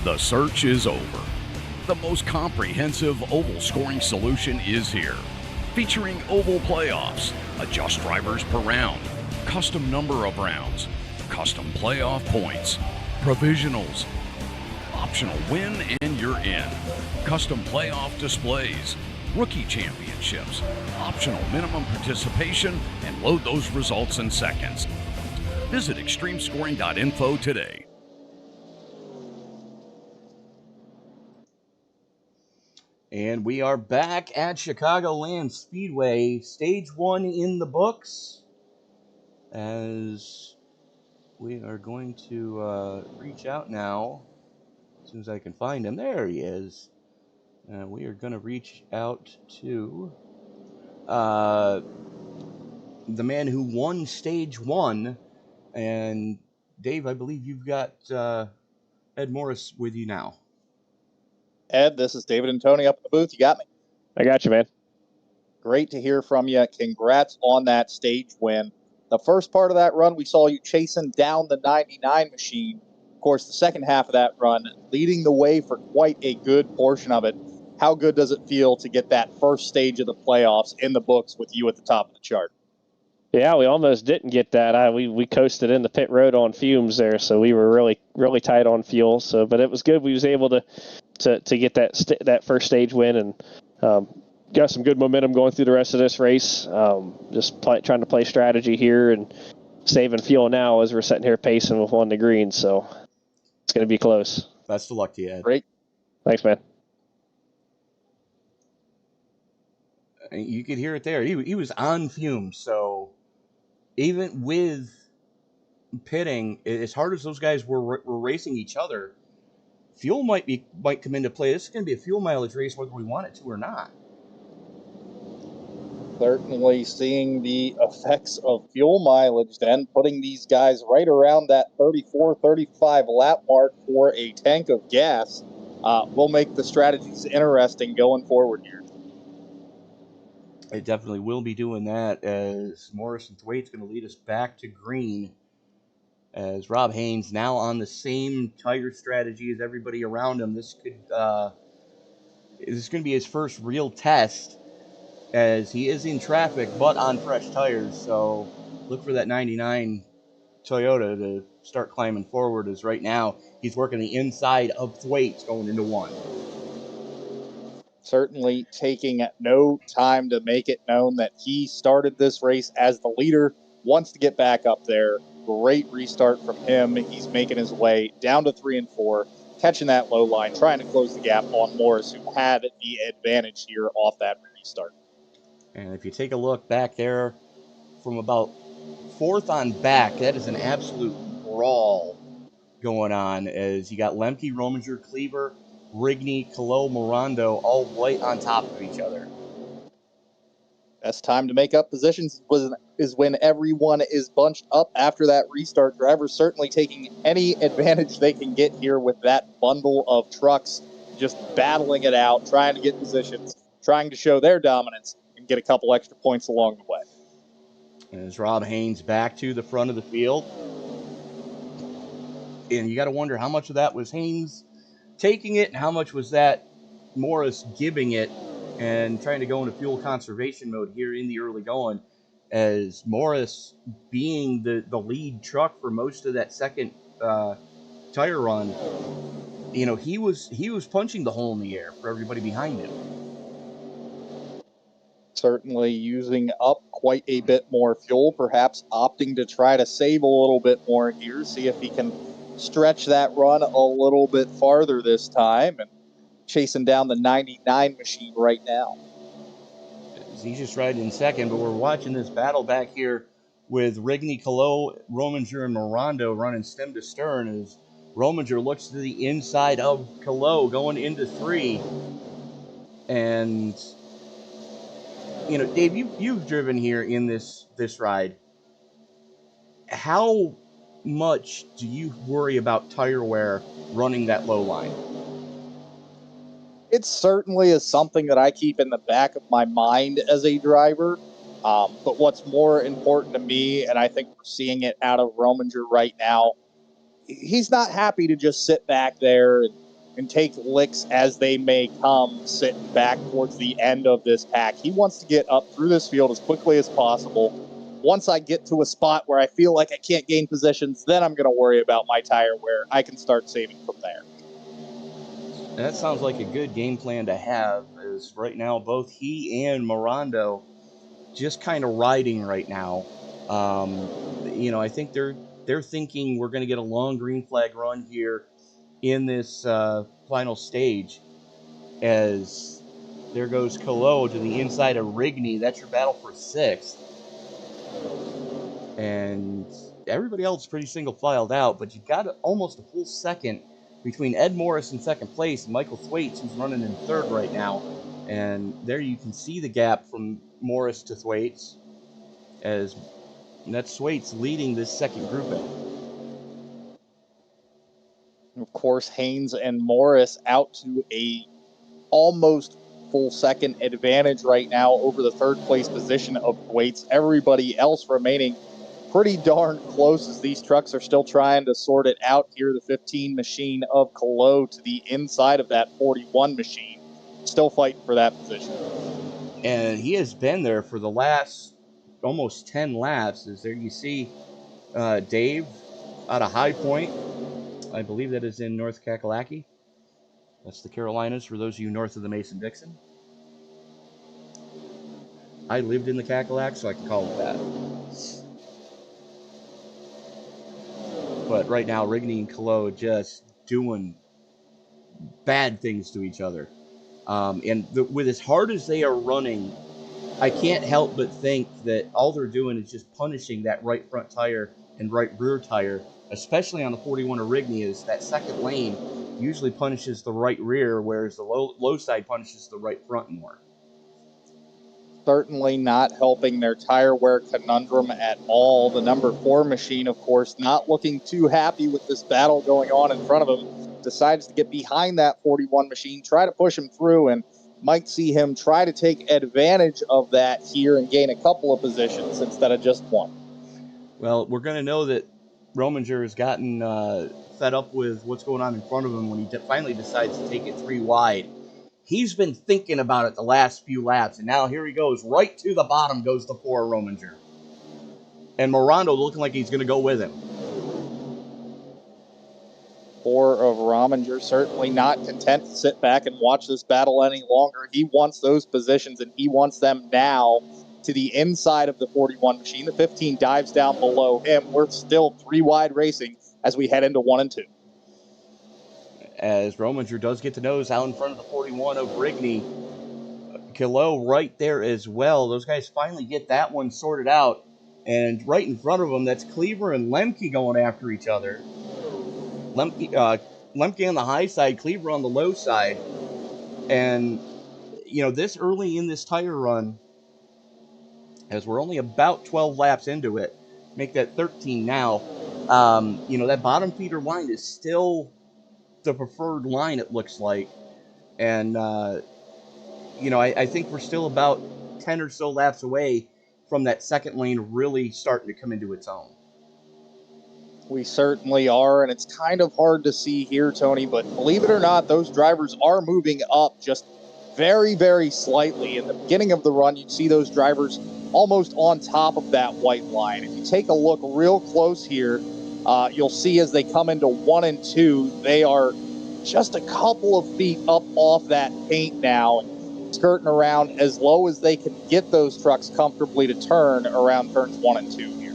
The search is over. The most comprehensive oval scoring solution is here. Featuring oval playoffs, adjust drivers per round, custom number of rounds, custom playoff points, provisionals, optional win and you're in, custom playoff displays, rookie championships, optional minimum participation, and load those results in seconds. Visit extremescoring.info today. And we are back at Chicagoland Speedway, stage 1 in the books, as we are going to reach out now, as soon as I can find him. There he is. We are going to reach out to the man who won stage 1. And Dave, I believe you've got Ed Morris with you now. Ed, this is David and Tony up in the booth. You got me? I got you, man. Great to hear from you. Congrats on that stage win. The first part of that run, we saw you chasing down the 99 machine. Of course, the second half of that run, leading the way for quite a good portion of it. How good does it feel to get that first stage of the playoffs in the books with you at the top of the chart? Yeah, we almost didn't get that. We coasted in the pit road on fumes there, so we were really tight on fuel. So, but it was good. We was able to get that first stage win and got some good momentum going through the rest of this race. Trying to play strategy here and saving fuel now as we're sitting here pacing with one to green. So it's going to be close. Best of luck to you, Ed. Great. Thanks, man. You could hear it there. He was on fumes, so even with pitting, as hard as those guys were racing each other, fuel might come into play. This is going to be a fuel mileage race whether we want it to or not. Certainly seeing the effects of fuel mileage then, putting these guys right around that 34, 35 lap mark for a tank of gas will make the strategies interesting going forward here. It definitely will be doing that, as Morris and Thwaite's going to lead us back to green, as Rob Haynes now on the same tire strategy as everybody around him. This could This is going to be his first real test, as he is in traffic but on fresh tires. So look for that 99 Toyota to start climbing forward, as right now he's working the inside of Thwaites going into one. Certainly taking no time to make it known that he started this race as the leader, wants to get back up there. Great restart from him. He's making his way down to 3 and 4, catching that low line, trying to close the gap on Morris, who had the advantage here off that restart. And if you take a look back there from about 4th on back, that is an absolute brawl going on, as you got Lemke, Rominger, Cleaver, Rigney, Colo, Morando all right on top of each other. Best time to make up positions is when everyone is bunched up after that restart. Drivers certainly taking any advantage they can get here with that bundle of trucks, just battling it out, trying to get positions, trying to show their dominance, and get a couple extra points along the way. As Rob Haynes back to the front of the field. And you got to wonder how much of that was Haynes taking it and how much was that Morris giving it and trying to go into fuel conservation mode here in the early going, as Morris being the lead truck for most of that second tire run. You know, he was punching the hole in the air for everybody behind him. Certainly using up quite a bit more fuel, perhaps opting to try to save a little bit more here, see if he can stretch that run a little bit farther this time, and chasing down the 99 machine right now. He's just riding in second, but we're watching this battle back here with Rigney, Colo, Rominger, and Morando running stem to stern, as Rominger looks to the inside of Colo going into 3. And you know, Dave, you've driven here in this ride. How much do you worry about tire wear running that low line? It certainly is something that I keep in the back of my mind as a driver. But what's more important to me, and I think we're seeing it out of Rominger right now, he's not happy to just sit back there and take licks as they may come, sitting back towards the end of this pack. He wants to get up through this field as quickly as possible. Once I get to a spot where I feel like I can't gain positions, then I'm going to worry about my tire wear. I can start saving from there. That sounds like a good game plan to have, as right now both he and Morando just kind of riding right now. You know, I think they're thinking we're going to get a long green flag run here in this final stage, as there goes Colo to the inside of Rigney. That's your battle for 6th. And everybody else is pretty single filed out, but you've got almost a full second between Ed Morris in second place and Michael Thwaites, who's running in 3rd right now. And there you can see the gap from Morris to Thwaites, as that's Thwaites leading this second grouping. Of course, Haynes and Morris out to a almost full second advantage right now over the 3rd place position of Thwaites. Everybody else remaining pretty darn close, as these trucks are still trying to sort it out here. The 15 machine of Colo to the inside of that 41 machine, still fighting for that position. And he has been there for the last almost 10 laps. As there you see Dave out of High Point. I believe that is in North Kakalaki. That's the Carolinas, for those of you north of the Mason-Dixon. I lived in the Kakalak, so I can call it that. But right now, Rigney and Colo just doing bad things to each other. With as hard as they are running, I can't help but think that all they're doing is just punishing that right front tire and right rear tire, especially on the 41 of Rigney, is that second lane usually punishes the right rear, whereas the low side punishes the right front more. Certainly not helping their tire wear conundrum at all. The number 4 machine, of course, not looking too happy with this battle going on in front of him, decides to get behind that 41 machine, try to push him through, and might see him try to take advantage of that here and gain a couple of positions instead of just one. Well, we're going to know that Rominger has gotten fed up with what's going on in front of him when he finally decides to take it 3 wide He's been thinking about it the last few laps, and now here he goes. Right to the bottom goes the 4 Rominger. And Morando looking like he's going to go with him. 4 of Rominger certainly not content to sit back and watch this battle any longer. He wants those positions, and he wants them now to the inside of the 41 machine. The 15 dives down below him. We're still 3 wide racing as we head into 1 and 2. As Rominger does get the nose out in front of the 41 of Rigney. Kilo right there as well. Those guys finally get that one sorted out. And right in front of them, that's Cleaver and Lemke going after each other. Lemke on the high side, Cleaver on the low side. And, you know, this early in this tire run, as we're only about 12 laps into it, make that 13 now, you know, that bottom feeder line is still the preferred line, it looks like. And, you know, I think we're still about 10 or so laps away from that second lane really starting to come into its own. We certainly are, and it's kind of hard to see here, Tony, but believe it or not, those drivers are moving up just very, very slightly. In the beginning of the run, you'd see those drivers almost on top of that white line. If you take a look real close here, you'll see as they come into 1 and 2, they are just a couple of feet up off that paint now, and skirting around as low as they can get those trucks comfortably to turn around turns 1 and 2 here.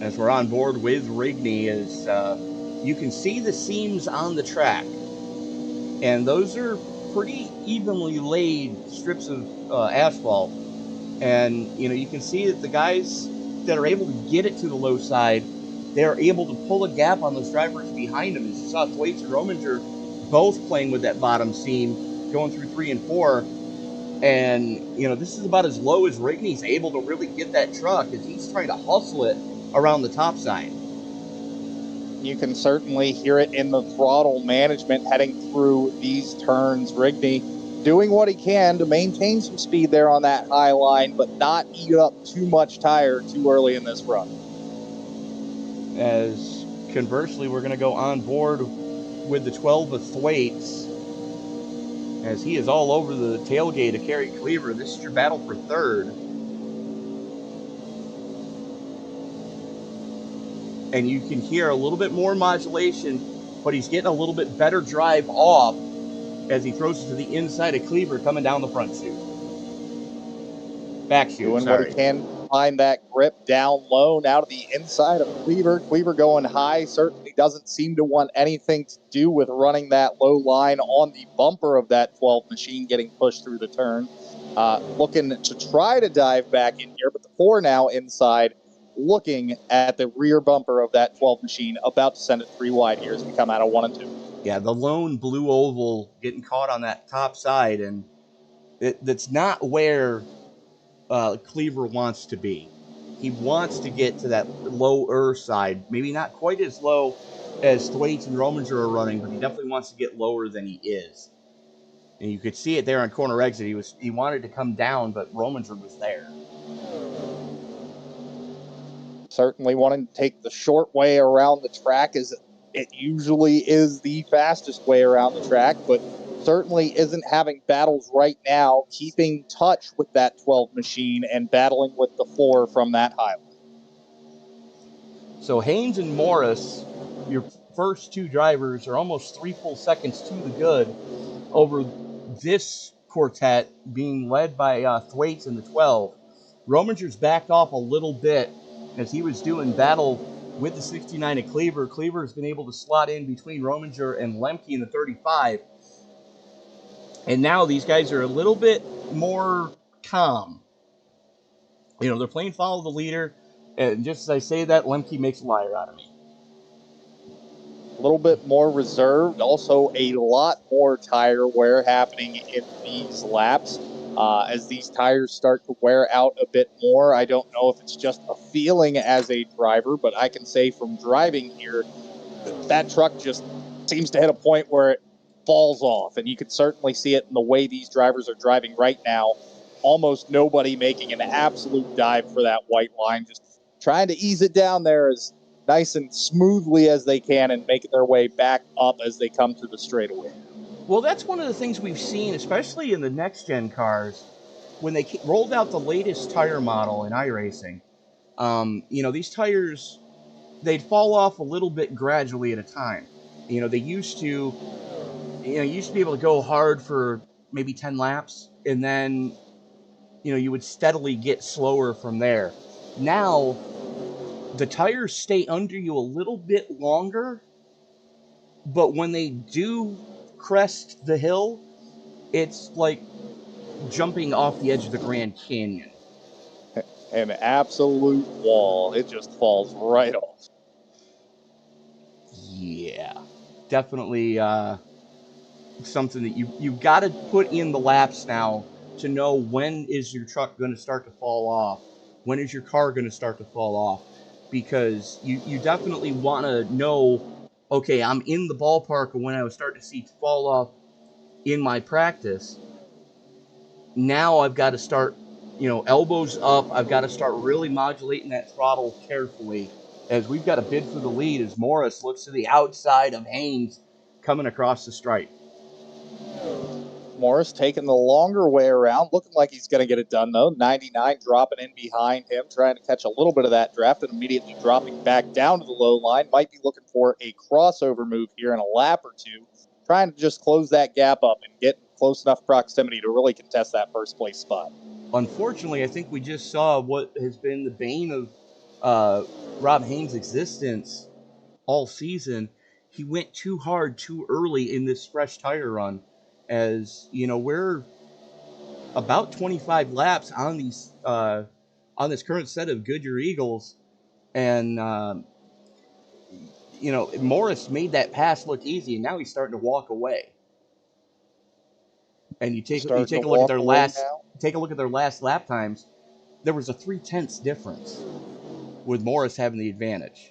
As we're on board with Rigney, is you can see the seams on the track, and those are pretty evenly laid strips of asphalt. And you know, you can see that the guys that are able to get it to the low side, they're able to pull a gap on those drivers behind them. As you saw, Thwaites and Rominger both playing with that bottom seam, going through 3 and 4. And you know, this is about as low as Rigney's able to really get that truck, as he's trying to hustle it around the top side. You can certainly hear it in the throttle management heading through these turns. Rigney doing what he can to maintain some speed there on that high line, but not eat up too much tire too early in this run. As conversely, we're going to go on board with the 12 of Thwaites, as he is all over the tailgate to carry Cleaver. This is your battle for third. And you can hear a little bit more modulation, but he's getting a little bit better drive off as he throws it to the inside of Cleaver coming down the front chute. Back chute, doing what he can, find that grip down low, now to the inside of Cleaver. Cleaver going high, certainly doesn't seem to want anything to do with running that low line on the bumper of that 12 machine, getting pushed through the turn. Looking to try to dive back in here, but the 4 now inside, looking at the rear bumper of that 12 machine, about to send it 3 wide here as we come out of 1 and 2. Yeah, the lone blue oval getting caught on that top side, and that's not where Cleaver wants to be. He wants to get to that lower side, maybe not quite as low as Thwaites and Rominger are running, but he definitely wants to get lower than he is. And you could see it there on corner exit. He wanted to come down, but Rominger was there. Certainly wanting to take the short way around the track, as it usually is the fastest way around the track, but certainly isn't having battles right now, keeping touch with that 12 machine and battling with the 4 from that highway. So Haynes and Morris, your first 2 drivers, are almost 3 full seconds to the good over this quartet being led by Thwaites in the 12. Rominger's backed off a little bit as he was doing battle with the 69 of Cleaver. Cleaver has been able to slot in between Rominger and Lemke in the 35. And now these guys are a little bit more calm. You know, they're playing follow the leader. And just as I say that, Lemke makes a liar out of me. A little bit more reserved. Also a lot more tire wear happening in these laps. As these tires start to wear out a bit more. I don't know if it's just a feeling as a driver, but I can say from driving here, that truck just seems to hit a point where it falls off. And you can certainly see it in the way these drivers are driving right now. Almost nobody making an absolute dive for that white line, just trying to ease it down there as nice and smoothly as they can and making their way back up as they come to the straightaway. Well, that's one of the things we've seen, especially in the next-gen cars, when they rolled out the latest tire model in iRacing. These tires, they'd fall off a little bit gradually at a time. They used to, be able to go hard for maybe 10 laps, and then, you would steadily get slower from there. Now, the tires stay under you a little bit longer, but when they do crest the hill, it's like jumping off the edge of the Grand Canyon. An absolute wall. It just falls right off. Yeah, definitely something that you've got to put in the laps now to know when is your truck going to start to fall off, when is your car going to start to fall off, because you definitely want to know, okay, I'm in the ballpark of when I was starting to see fall off in my practice. Now I've got to start, elbows up. I've got to start really modulating that throttle carefully, as we've got a bid for the lead as Morris looks to the outside of Haynes coming across the stripe. Morris taking the longer way around, looking like he's going to get it done, though. 99 dropping in behind him, trying to catch a little bit of that draft and immediately dropping back down to the low line. Might be looking for a crossover move here in a lap or two, trying to just close that gap up and get close enough proximity to really contest that first place spot. Unfortunately, I think we just saw what has been the bane of Rob Haynes' existence all season. He went too hard too early in this fresh tire run. As we're about 25 laps on these on this current set of Goodyear Eagles, and Morris made that pass look easy, and now he's starting to walk away. And you take a look at their last lap times. There was a 0.3 difference with Morris having the advantage.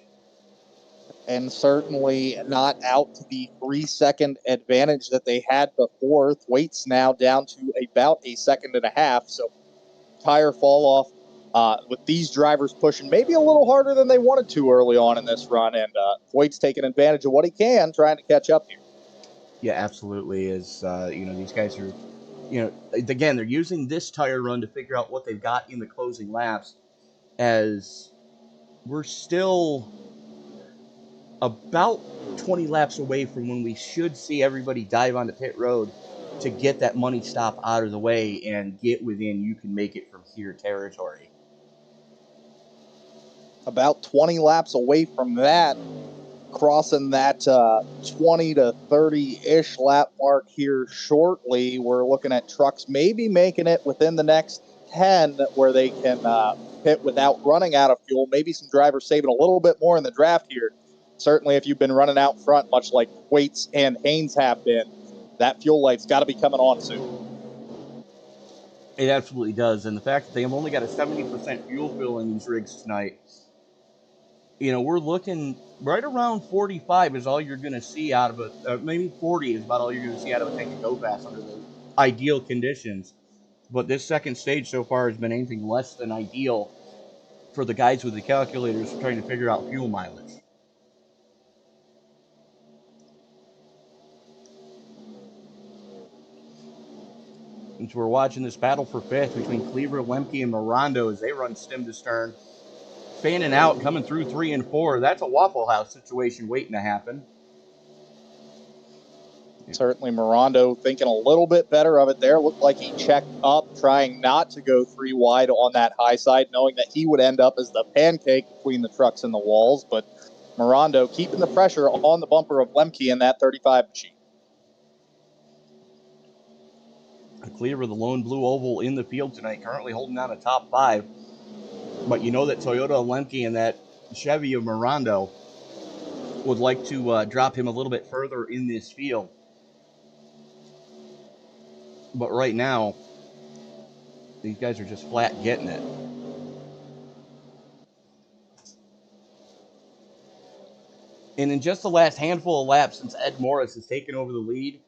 And certainly not out to the 3-second advantage that they had before. Thwaite's now down to about 1.5 seconds. So tire fall off with these drivers pushing maybe a little harder than they wanted to early on in this run. And Thwaite's taking advantage of what he can, trying to catch up here. Yeah, absolutely. As these guys are, again, they're using this tire run to figure out what they've got in the closing laps, as we're still about 20 laps away from when we should see everybody dive onto pit road to get that money stop out of the way and get within you can make it from here territory. About 20 laps away from that, crossing that 20 to 30-ish lap mark here shortly. We're looking at trucks maybe making it within the next 10 where they can pit without running out of fuel. Maybe some drivers saving a little bit more in the draft here. Certainly if you've been running out front, much like Thwaites and Haynes have been, that fuel light's got to be coming on soon. It absolutely does. And the fact that they've only got a 70% fuel fill in these rigs tonight, we're looking right around 45 is all you're going to see out of it. Maybe 40 is about all you're going to see out of a tank of Go Fast under the ideal conditions. But this second stage so far has been anything less than ideal for the guys with the calculators trying to figure out fuel mileage. And so we're watching this battle for fifth between Cleaver, Lemke, and Mirondo as they run stem to stern. Fanning out, coming through 3 and 4. That's a Waffle House situation waiting to happen. Certainly Mirondo thinking a little bit better of it there. Looked like he checked up, trying not to go 3 wide on that high side, knowing that he would end up as the pancake between the trucks and the walls. But Mirondo keeping the pressure on the bumper of Lemke in that 35 machine. Cleaver, the lone blue oval in the field tonight, currently holding down a top 5. But you know that Toyota Lemke and that Chevy of Mirondo would like to drop him a little bit further in this field. But right now, these guys are just flat getting it. And in just the last handful of laps since Ed Morris has taken over the lead,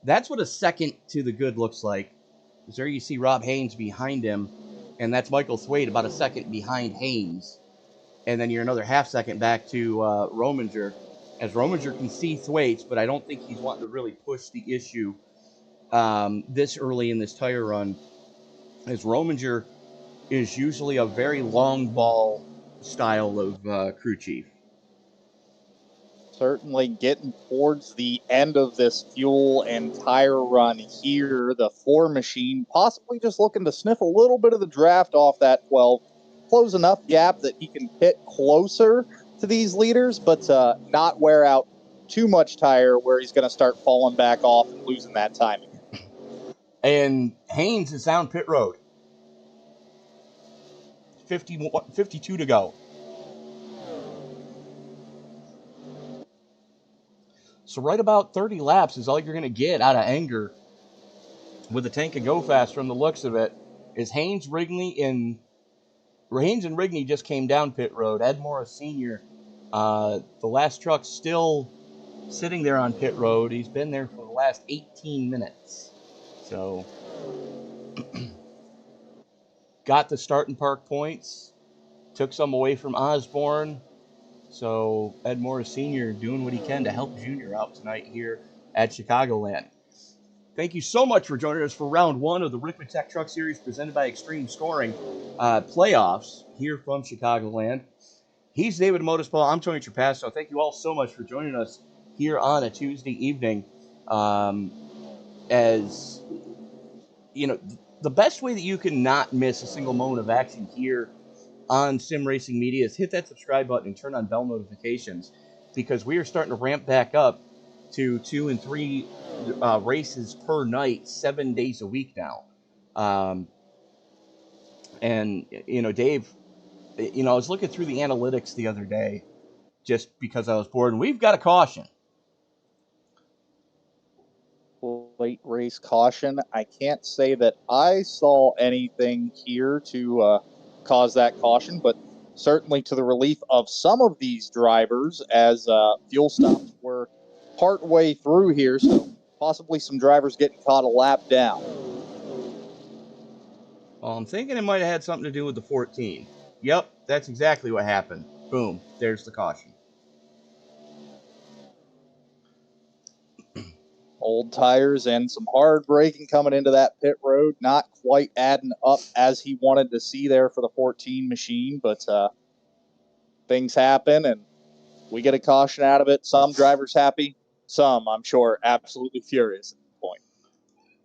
that's what a second to the good looks like. Because there you see Rob Haynes behind him, and that's Michael Thwaite about a second behind Haynes. And then you're another half second back to Rominger. as Rominger can see Thwaites, but I don't think he's wanting to really push the issue this early in this tire run, as Rominger is usually a very long ball style of crew chief. Certainly getting towards the end of this fuel and tire run here. The 4 machine possibly just looking to sniff a little bit of the draft off that 12, close enough gap that he can pit closer to these leaders, but not wear out too much tire where he's going to start falling back off and losing that timing. And Haynes is down pit road. 52 to go. So right about 30 laps is all you're going to get out of Anger with the tank of Go Fast from the looks of it. Is Haynes and Rigney just came down pit road. Ed Morris Sr., the last truck still sitting there on pit road. He's been there for the last 18 minutes. So got the start and park points. Took some away from Osborne. So Ed Morris Sr. doing what he can to help Junior out tonight here at Chicagoland. Thank you so much for joining us for round 1 of the Ricmotech Truck Series presented by Extreme Scoring playoffs here from Chicagoland. He's David Motispaul. I'm Tony Trapasso. Thank you all so much for joining us here on a Tuesday evening. As you know, the best way that you can not miss a single moment of action here on Sim Racing Media is hit that subscribe button and turn on bell notifications, because we are starting to ramp back up to 2 and 3 races per night, 7 days a week now. And, you know, Dave, you know, I was looking through the analytics the other day just because I was bored, and we've got a caution. Late race caution. I can't say that I saw anything here to cause that caution, but certainly to the relief of some of these drivers as fuel stops were part way through here, so possibly some drivers getting caught a lap down. Well, I'm thinking it might have had something to do with the 14. Yep, that's exactly what happened. Boom, there's the caution. Old tires and some hard braking coming into that pit road. Not quite adding up as he wanted to see there for the 14 machine, but things happen and we get a caution out of it. Some drivers happy, some, I'm sure, absolutely furious at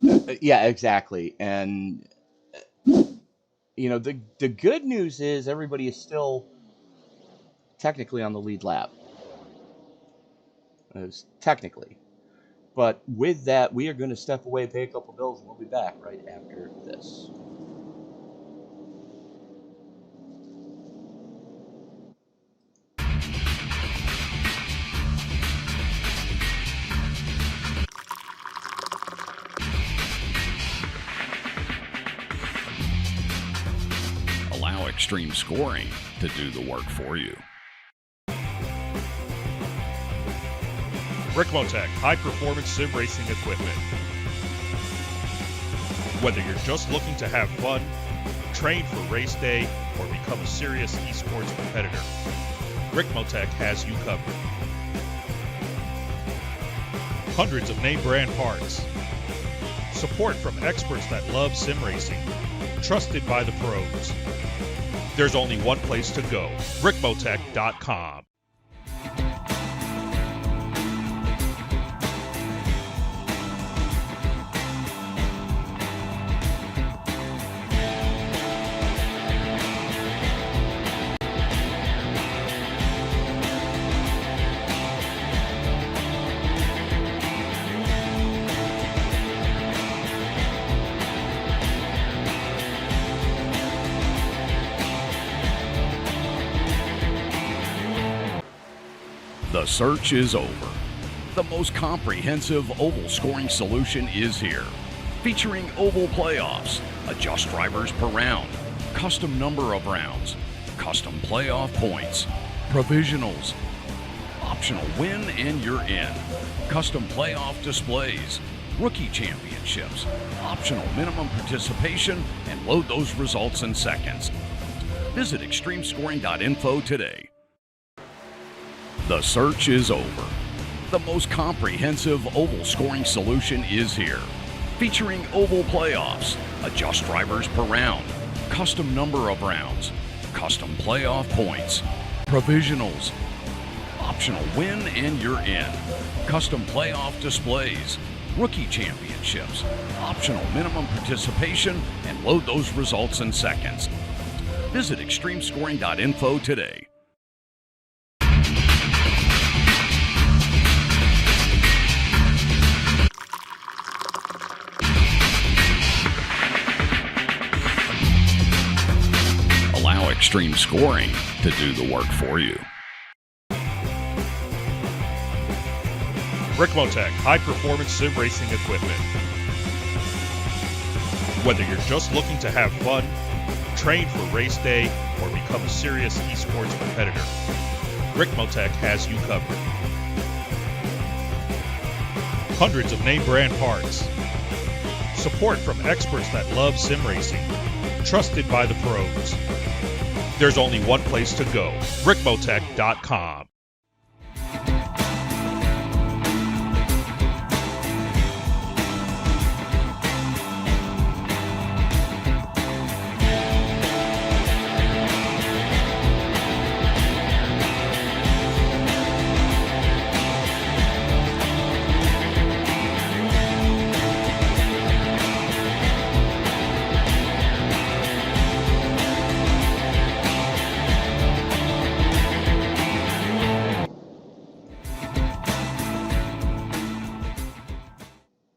the point. Yeah, exactly. And, you know, the good news is everybody is still technically on the lead lap. Technically. But with that, we are going to step away, pay a couple bills, and we'll be back right after this. Allow Extreme Scoring to do the work for you. Ricmotech high-performance sim racing equipment. Whether you're just looking to have fun, train for race day, or become a serious esports competitor, Ricmotech has you covered. Hundreds of name brand parts. Support from experts that love sim racing. Trusted by the pros. There's only one place to go, Ricmotech.com. The search is over. The most comprehensive oval scoring solution is here. Featuring oval playoffs, adjust drivers per round, custom number of rounds, custom playoff points, provisionals, optional win and you're in, custom playoff displays, rookie championships, optional minimum participation, and load those results in seconds. Visit extremescoring.info today. The search is over. The most comprehensive oval scoring solution is here. Featuring oval playoffs, adjust drivers per round, custom number of rounds, custom playoff points, provisionals, optional win and you're in, custom playoff displays, rookie championships, optional minimum participation, and load those results in seconds. Visit extremescoring.info today. Allow Extreme Scoring to do the work for you. Ricmotech high-performance sim racing equipment. Whether you're just looking to have fun, train for race day, or become a serious esports competitor, Ricmotech has you covered. Hundreds of name brand parts. Support from experts that love sim racing. Trusted by the pros. There's only one place to go, Ricmotech.com.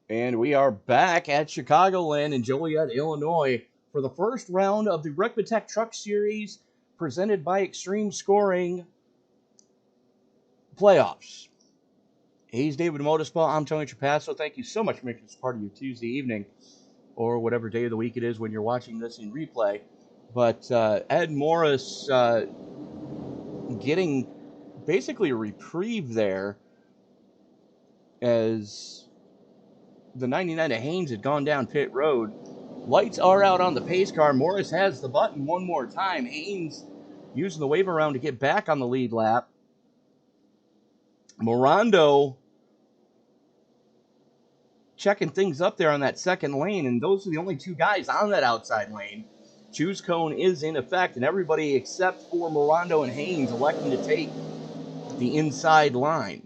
And we are back at Chicagoland in Joliet, Illinois for the first round of the Ricmotech Truck Series presented by Extreme Scoring Playoffs. He's David Motorsport. I'm Tony Trapasso. Thank you so much for making this part of your Tuesday evening or whatever day of the week it is when you're watching this in replay. But Ed Morris getting basically a reprieve there as the 99 of Haynes had gone down pit road. Lights are out on the pace car. Morris has the button one more time. Haynes using the wave around to get back on the lead lap. Morondo checking things up there on that second lane, and those are the only two guys on that outside lane. Choose cone is in effect, and everybody except for Morondo and Haynes electing to take the inside line.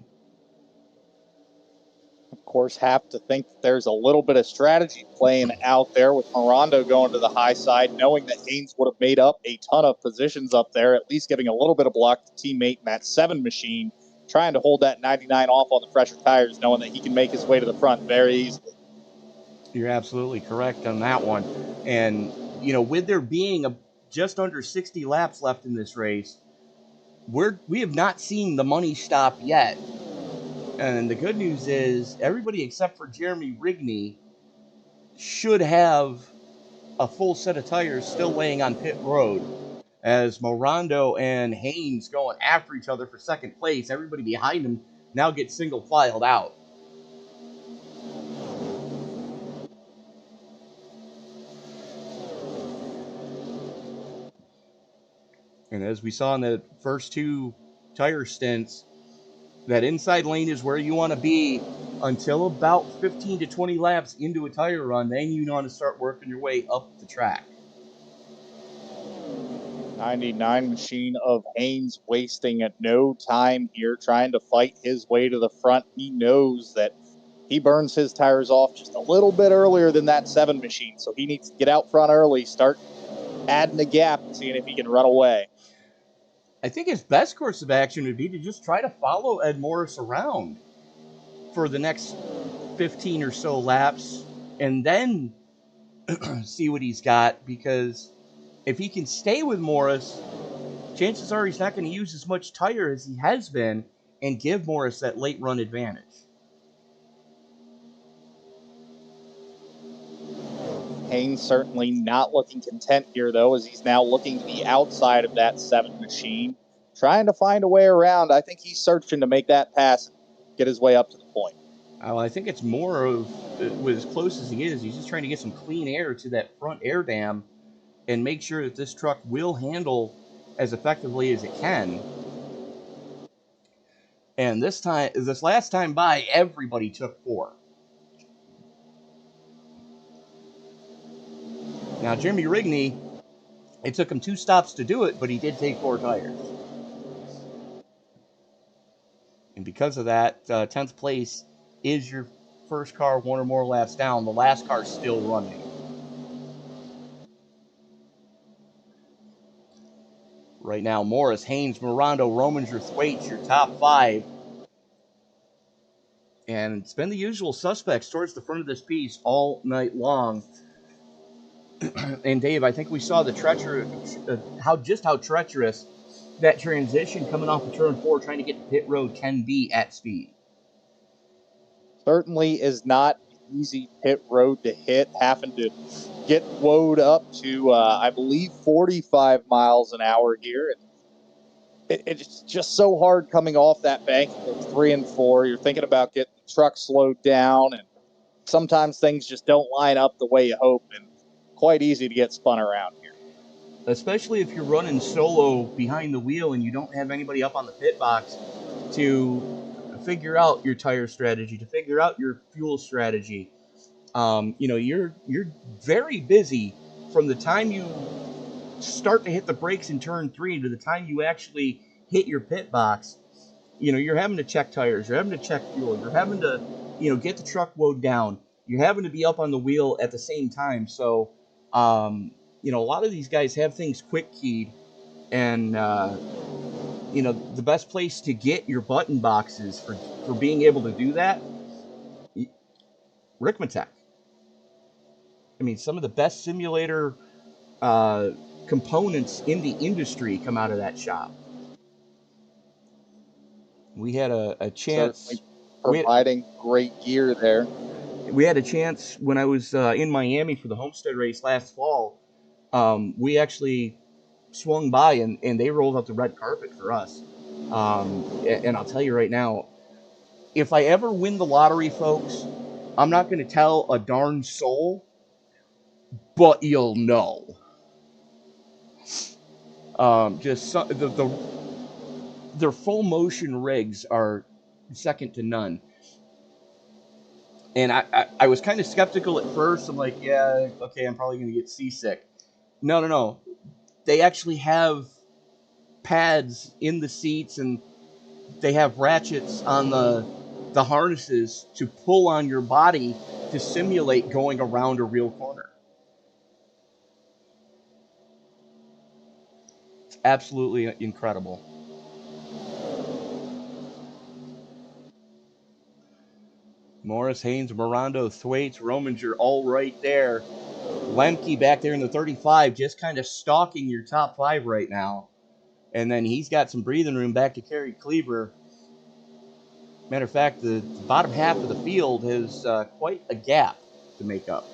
Of course, have to think that there's a little bit of strategy playing out there with Morondo going to the high side, knowing that Haynes would have made up a ton of positions up there, at least giving a little bit of block to teammate in that 7 machine, trying to hold that 99 off on the fresher tires, knowing that he can make his way to the front very easily. You're absolutely correct on that one. And, you know, with there being just under 60 laps left in this race, we have not seen the money stop yet. And the good news is everybody except for Jeremy Rigney should have a full set of tires still laying on pit road. As Morondo and Haynes going after each other for second place, everybody behind them now gets single filed out. And as we saw in the first two tire stints, that inside lane is where you want to be until about 15 to 20 laps into a tire run. Then you want to start working your way up the track. 99 machine of Haynes wasting at no time here, trying to fight his way to the front. He knows that he burns his tires off just a little bit earlier than that 7 machine, so he needs to get out front early, start adding the gap and seeing if he can run away. I think his best course of action would be to just try to follow Ed Morris around for the next 15 or so laps and then see what he's got, because if he can stay with Morris, chances are he's not going to use as much tire as he has been and give Morris that late run advantage. Haynes certainly not looking content here, though, as he's now looking to the outside of that 7 machine, trying to find a way around. I think he's searching to make that pass, get his way up to the point. Well, I think it's more of, with as close as he is, he's just trying to get some clean air to that front air dam and make sure that this truck will handle as effectively as it can. And this last time by, everybody took 4. Now, Jeremy Rigney, it took him 2 stops to do it, but he did take 4 tires. And because of that, 10th place is your first car 1 or more laps down. The last car's still running. Right now, Morris, Haynes, Mirando, Rominger, Thwaites, your top 5. And it's been the usual suspects towards the front of this piece all night long. And Dave, I think we saw the how treacherous that transition coming off of turn 4, trying to get to pit road can be at speed. Certainly is not easy pit road to hit, having to get woed up to, I believe, 45 miles an hour here. And it's just so hard coming off that bank at 3 and 4. You're thinking about getting the truck slowed down, and sometimes things just don't line up the way you hope, and quite easy to get spun around here. Especially if you're running solo behind the wheel and you don't have anybody up on the pit box to figure out your tire strategy, to figure out your fuel strategy. You're very busy from the time you start to hit the brakes in turn 3 to the time you actually hit your pit box. You're having to check tires, you're having to check fuel, you're having to, get the truck woed down. You're having to be up on the wheel at the same time. So, a lot of these guys have things quick keyed, and the best place to get your button boxes for being able to do that, Ricmotech. I mean, some of the best simulator components in the industry come out of that shop. We had a chance. Certainly providing great gear there. We had a chance when I was in Miami for the Homestead race last fall. We actually swung by and they rolled out the red carpet for us. And I'll tell you right now, if I ever win the lottery, folks, I'm not going to tell a darn soul, but you'll know. Their full motion rigs are second to none. And I was kind of skeptical at first. I'm like, yeah, okay, I'm probably going to get seasick. No. They actually have pads in the seats, and they have ratchets on the harnesses to pull on your body to simulate going around a real corner. It's absolutely incredible. Morris, Haynes, Mirando, Thwaites, Rominger, all right there. Lemke back there in the 35, just kind of stalking your top 5 right now. And then he's got some breathing room back to Kerry Cleaver. Matter of fact, the bottom half of the field has quite a gap to make up.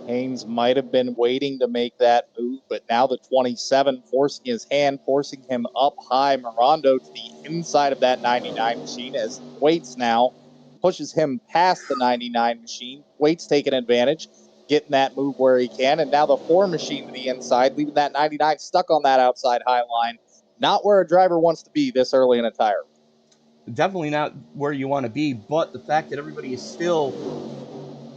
Haynes might have been waiting to make that move, but now the 27 forcing his hand, forcing him up high. Mirando to the inside of that 99 machine as Thwaites now pushes him past the 99 machine. Thwaites taking advantage, getting that move where he can, and now the 4 machine to the inside, leaving that 99 stuck on that outside high line. Not where a driver wants to be this early in a tire. Definitely not where you want to be, but the fact that everybody is still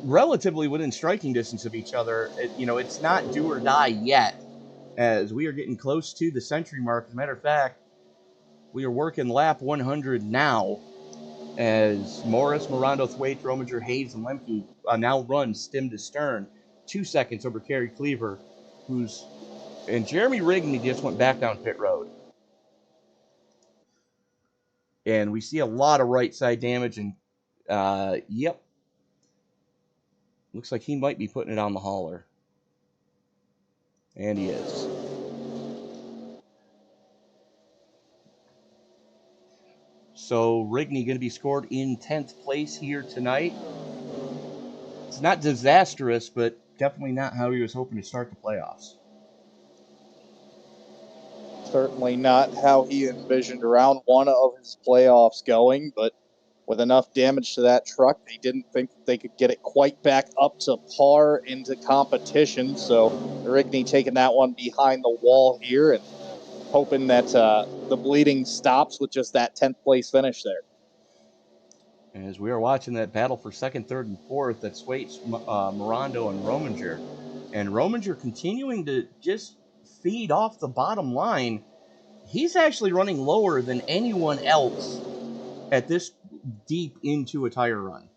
relatively within striking distance of each other, it's not do or die yet, as we are getting close to the century mark. As a matter of fact, we are working lap 100 now, as Morris, Mirando, Thwaites, Rominger, Hayes, and Lemke now run stem to stern, 2 seconds over Kerry Cleaver, and Jeremy Rigney just went back down pit road. And we see a lot of right side damage, and yep, looks like he might be putting it on the hauler. And he is. So Rigney going to be scored in 10th place here tonight. It's not disastrous, but definitely not how he was hoping to start the playoffs. Certainly not how he envisioned round 1 of his playoffs going, but with enough damage to that truck, they didn't think they could get it quite back up to par into competition. So Rigney taking that one behind the wall here, and hoping that the bleeding stops with just that 10th place finish there. As we are watching that battle for second, third, and fourth, that's Thwaites, Mirando, and Rominger. And Rominger continuing to just feed off the bottom line. He's actually running lower than anyone else at this deep into a tire run.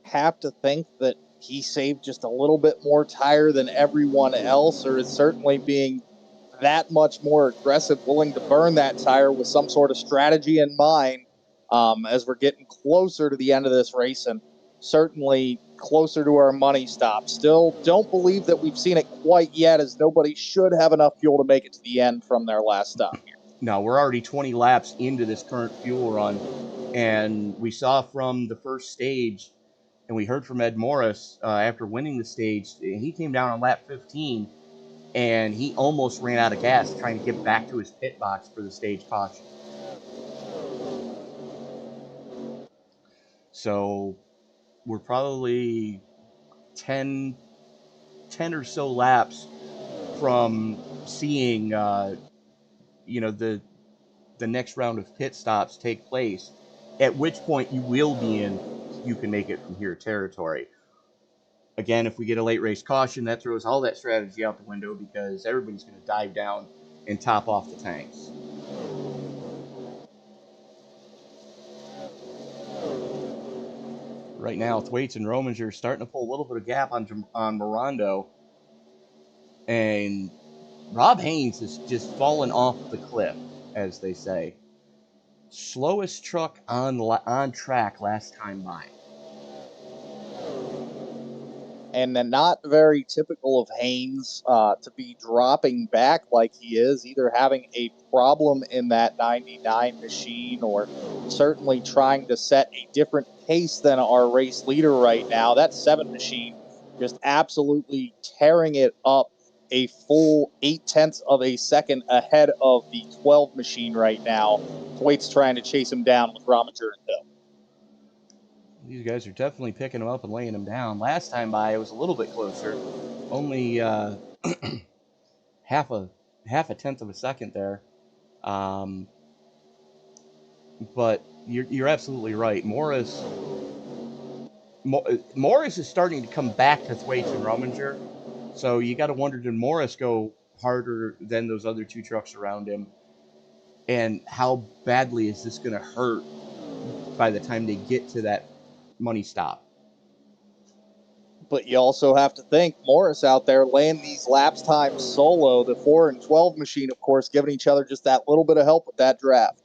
Have to think that he saved just a little bit more tire than everyone else, or is certainly being that much more aggressive, willing to burn that tire with some sort of strategy in mind as we're getting closer to the end of this race and certainly closer to our money stop. Still don't believe that we've seen it quite yet, as nobody should have enough fuel to make it to the end from their last stop here. No, we're already 20 laps into this current fuel run, and we saw from the first stage, and we heard from Ed Morris after winning the stage, he came down on lap 15, and he almost ran out of gas trying to get back to his pit box for the stage caution. So we're probably 10 or so laps from seeing, the next round of pit stops take place, at which point you will be in you can make it from here territory. Again, if we get a late race caution, that throws all that strategy out the window because everybody's going to dive down and top off the tanks. Right now, Thwaites and Rominger are starting to pull a little bit of gap on Mirando. And Rob Haynes is just fallen off the cliff, as they say. Slowest truck on track last time by. And then not very typical of Haynes to be dropping back like he is, either having a problem in that 99 machine or certainly trying to set a different pace than our race leader right now. That 7 machine just absolutely tearing it up, a full 0.8 of a second ahead of the 12 machine right now. Thwaites trying to chase him down with Rominger and Hill. These guys are definitely picking him up and laying him down. Last time by, it was a little bit closer. Only half a tenth of a second there. But you're absolutely right. Morris is starting to come back to Thwaites and Rominger. So you got to wonder, did Morris go harder than those other 2 trucks around him? And how badly is this going to hurt by the time they get to that money stop? But you also have to think Morris out there laying these laps time solo, the 4 and 12 machine, of course, giving each other just that little bit of help with that draft.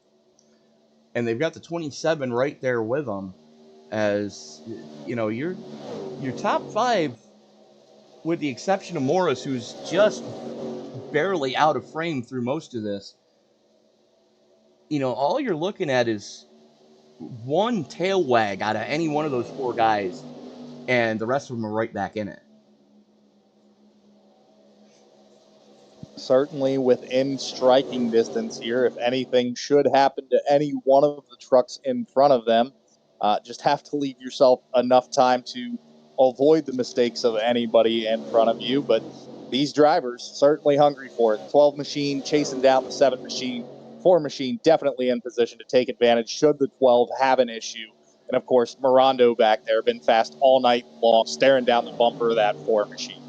And they've got the 27 right there with them. As your top 5, with the exception of Morris, who's just barely out of frame through most of this, all you're looking at is one tail wag out of any one of those 4 guys, and the rest of them are right back in it. Certainly within striking distance here. If anything should happen to any one of the trucks in front of them, just have to leave yourself enough time to avoid the mistakes of anybody in front of you. But these drivers certainly hungry for it. 12 machine chasing down the 7 machine. 4 machine definitely in position to take advantage should the 12 have an issue. And of course, Mirando back there, been fast all night long, staring down the bumper of that 4 machine.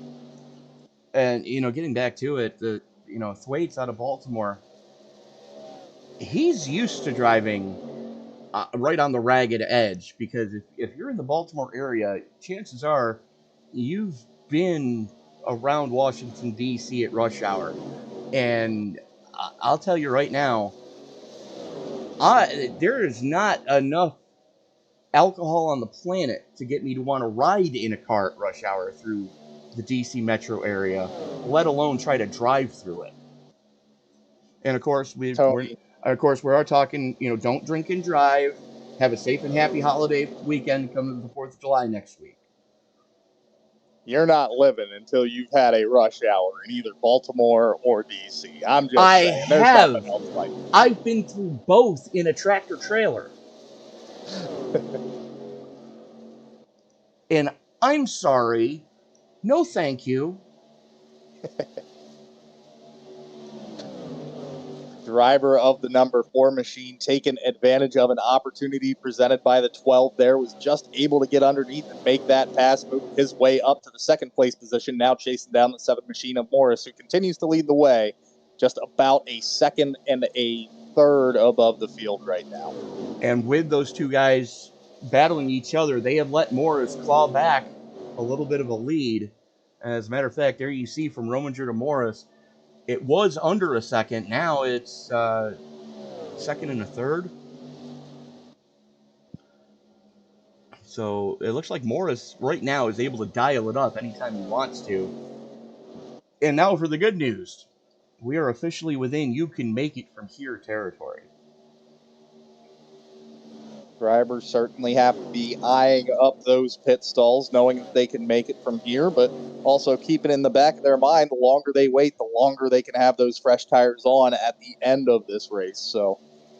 And, getting back to it, Thwaites out of Baltimore, he's used to driving right on the ragged edge, because if you're in the Baltimore area, chances are you've been around Washington, D.C. at rush hour. And I'll tell you right now, there is not enough alcohol on the planet to get me to want to ride in a car at rush hour through the DC metro area, let alone try to drive through it. And of course, we are talking, don't drink and drive. Have a safe and happy holiday weekend coming to the 4th of July next week. You're not living until you've had a rush hour in either Baltimore or DC. I'm just saying. There's nothing else like it. I've been through both in a tractor trailer. And I'm sorry. No, thank you. driver of the number 4 machine, taking advantage of an opportunity presented by the 12 there, was just able to get underneath and make that pass, move his way up to the second place position, now chasing down the 7 machine of Morris, who continues to lead the way, just about a second and a third above the field right now. And with those two guys battling each other, they have let Morris claw back a little bit of a lead. As a matter of fact, there you see from Rominger to Morris, it was under a second. Now it's second and a third. So it looks like Morris right now is able to dial it up anytime he wants to. And now for the good news. We are officially within you can make it from here territory. Drivers certainly have to be eyeing up those pit stalls, knowing that they can make it from here, but also keeping in the back of their mind, the longer they wait, the longer they can have those fresh tires on at the end of this race. So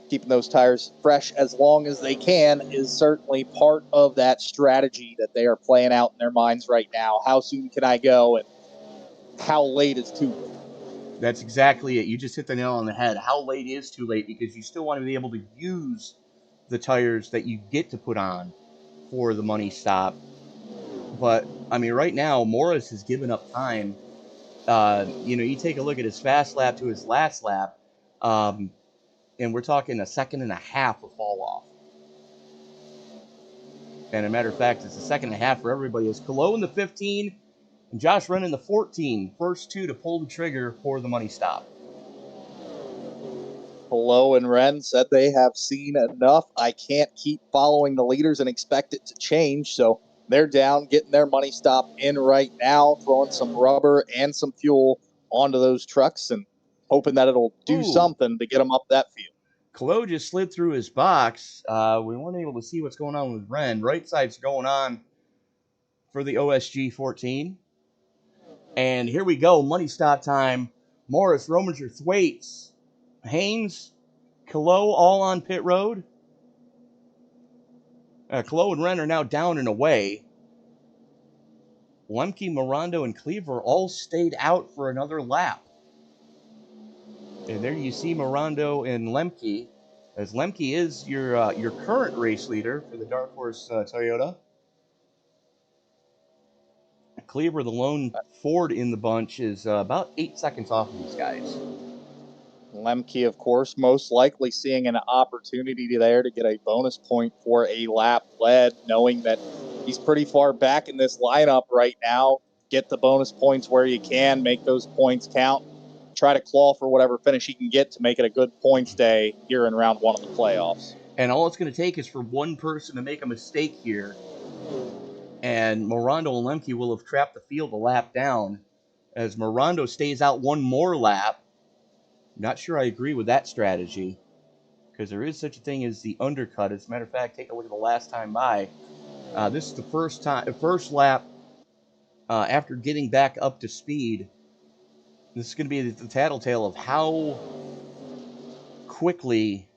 keeping those tires fresh as long as they can is certainly part of that strategy that they are playing out in their minds right now. How soon can I go, and how late is too late? That's exactly it. You just hit the nail on the head. How late is too late, because you still want to be able to use the tires that you get to put on for the money stop. But, I mean, right now, Morris has given up time. You take a look at his fast lap to his last lap, and we're talking a second and a half of fall off. And a matter of fact, it's a second and a half for everybody. It's Colo in the 15 and Josh Wren in the 14. First two to pull the trigger for the money stop. Hello and Wren said they have seen enough. I can't keep following the leaders and expect it to change. So they're down, getting their money stop in right now, throwing some rubber and some fuel onto those trucks and hoping that it'll do something to get them up that field. Colo just slid through his box. We weren't able to see what's going on with Wren. Right side's going on for the OSG 14. And here we go, money stop time. Morris, Rominger, Thwaites, Haynes, Colo all on pit road. Colo and Wren are now down and away. Lemke, Mirando, and Cleaver all stayed out for another lap. And there you see Mirando and Lemke, as Lemke is your current race leader for the Dark Horse Toyota. Cleaver, the lone Ford in the bunch, is about 8 seconds off of these guys. Lemke, of course, most likely seeing an opportunity there to get a bonus point for a lap led, knowing that he's pretty far back in this lineup right now. Get the bonus points where you can, make those points count. Try to claw for whatever finish he can get to make it a good points day here in round 1 of the playoffs. And all it's going to take is for one person to make a mistake here, and Mirando and Lemke will have trapped the field a lap down, as Mirando stays out one more lap. Not sure I agree with that strategy, because there is such a thing as the undercut. As a matter of fact, take a look at the last time by. This is the first lap after getting back up to speed. This is going to be the tattletale of how quickly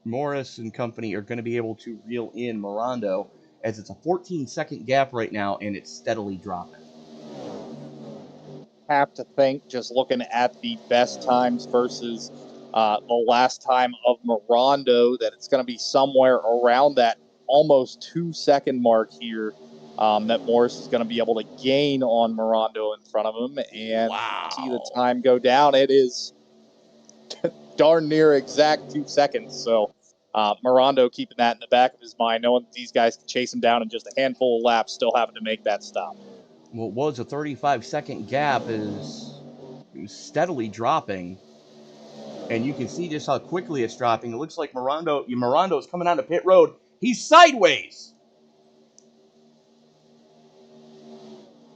Morris and company are going to be able to reel in Mirando, as it's a 14-second gap right now, and it's steadily dropping. Have to think, just looking at the best times versus the last time of Mirando, that it's going to be somewhere around that almost 2-second mark here that Morris is going to be able to gain on Mirando in front of him. And see the time go down. It is darn near exact 2 seconds. So Mirando keeping that in the back of his mind, knowing that these guys can chase him down in just a handful of laps, still having to make that stop. What was a 35-second gap is steadily dropping, and you can see just how quickly it's dropping. It looks like Mirando is coming onto pit road. He's sideways.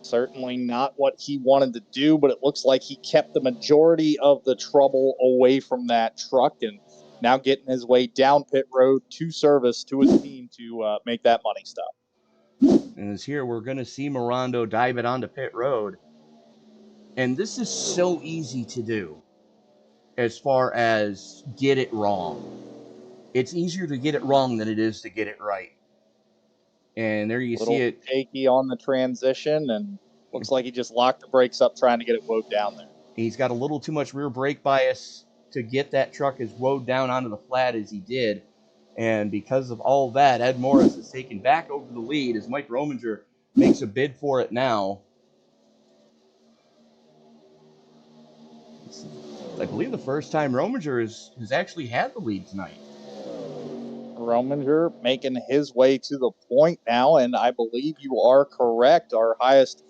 Certainly not what he wanted to do, but it looks like he kept the majority of the trouble away from that truck, and now getting his way down pit road to service to his team to make that money stop. And as here, we're going to see Mirando dive it onto pit road. And this is so easy to do as far as get it wrong. It's easier to get it wrong than it is to get it right. And there you see it. Shaky on the transition, and looks like he just locked the brakes up trying to get it woke down there. He's got a little too much rear brake bias to get that truck as woed down onto the flat as he did. And because of all that, Ed Morris is taken back over the lead as Mike Rominger makes a bid for it now. It's, I believe the first time Rominger has actually had the lead tonight. Rominger making his way to the point now, and I believe you are correct. Our highest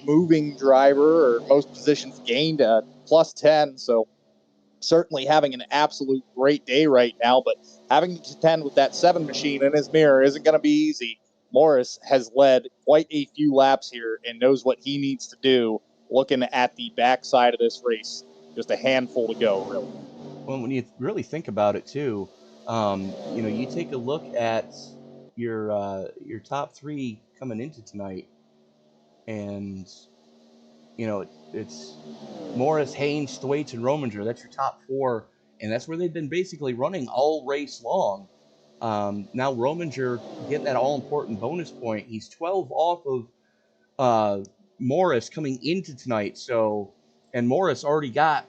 moving driver or most positions gained at plus 10. So certainly having an absolute great day right now, but having to contend with that 7 machine in his mirror isn't going to be easy. Morris has led quite a few laps here and knows what he needs to do. Looking at the backside of this race, just a handful to go, really. Well, when you really think about it too, you take a look at your top 3 coming into tonight, and it's Morris, Haynes, Thwaites, and Rominger. That's your top 4, and that's where they've been basically running all race long. Now Rominger getting that all-important bonus point. He's 12 off of Morris coming into tonight. So, and Morris already got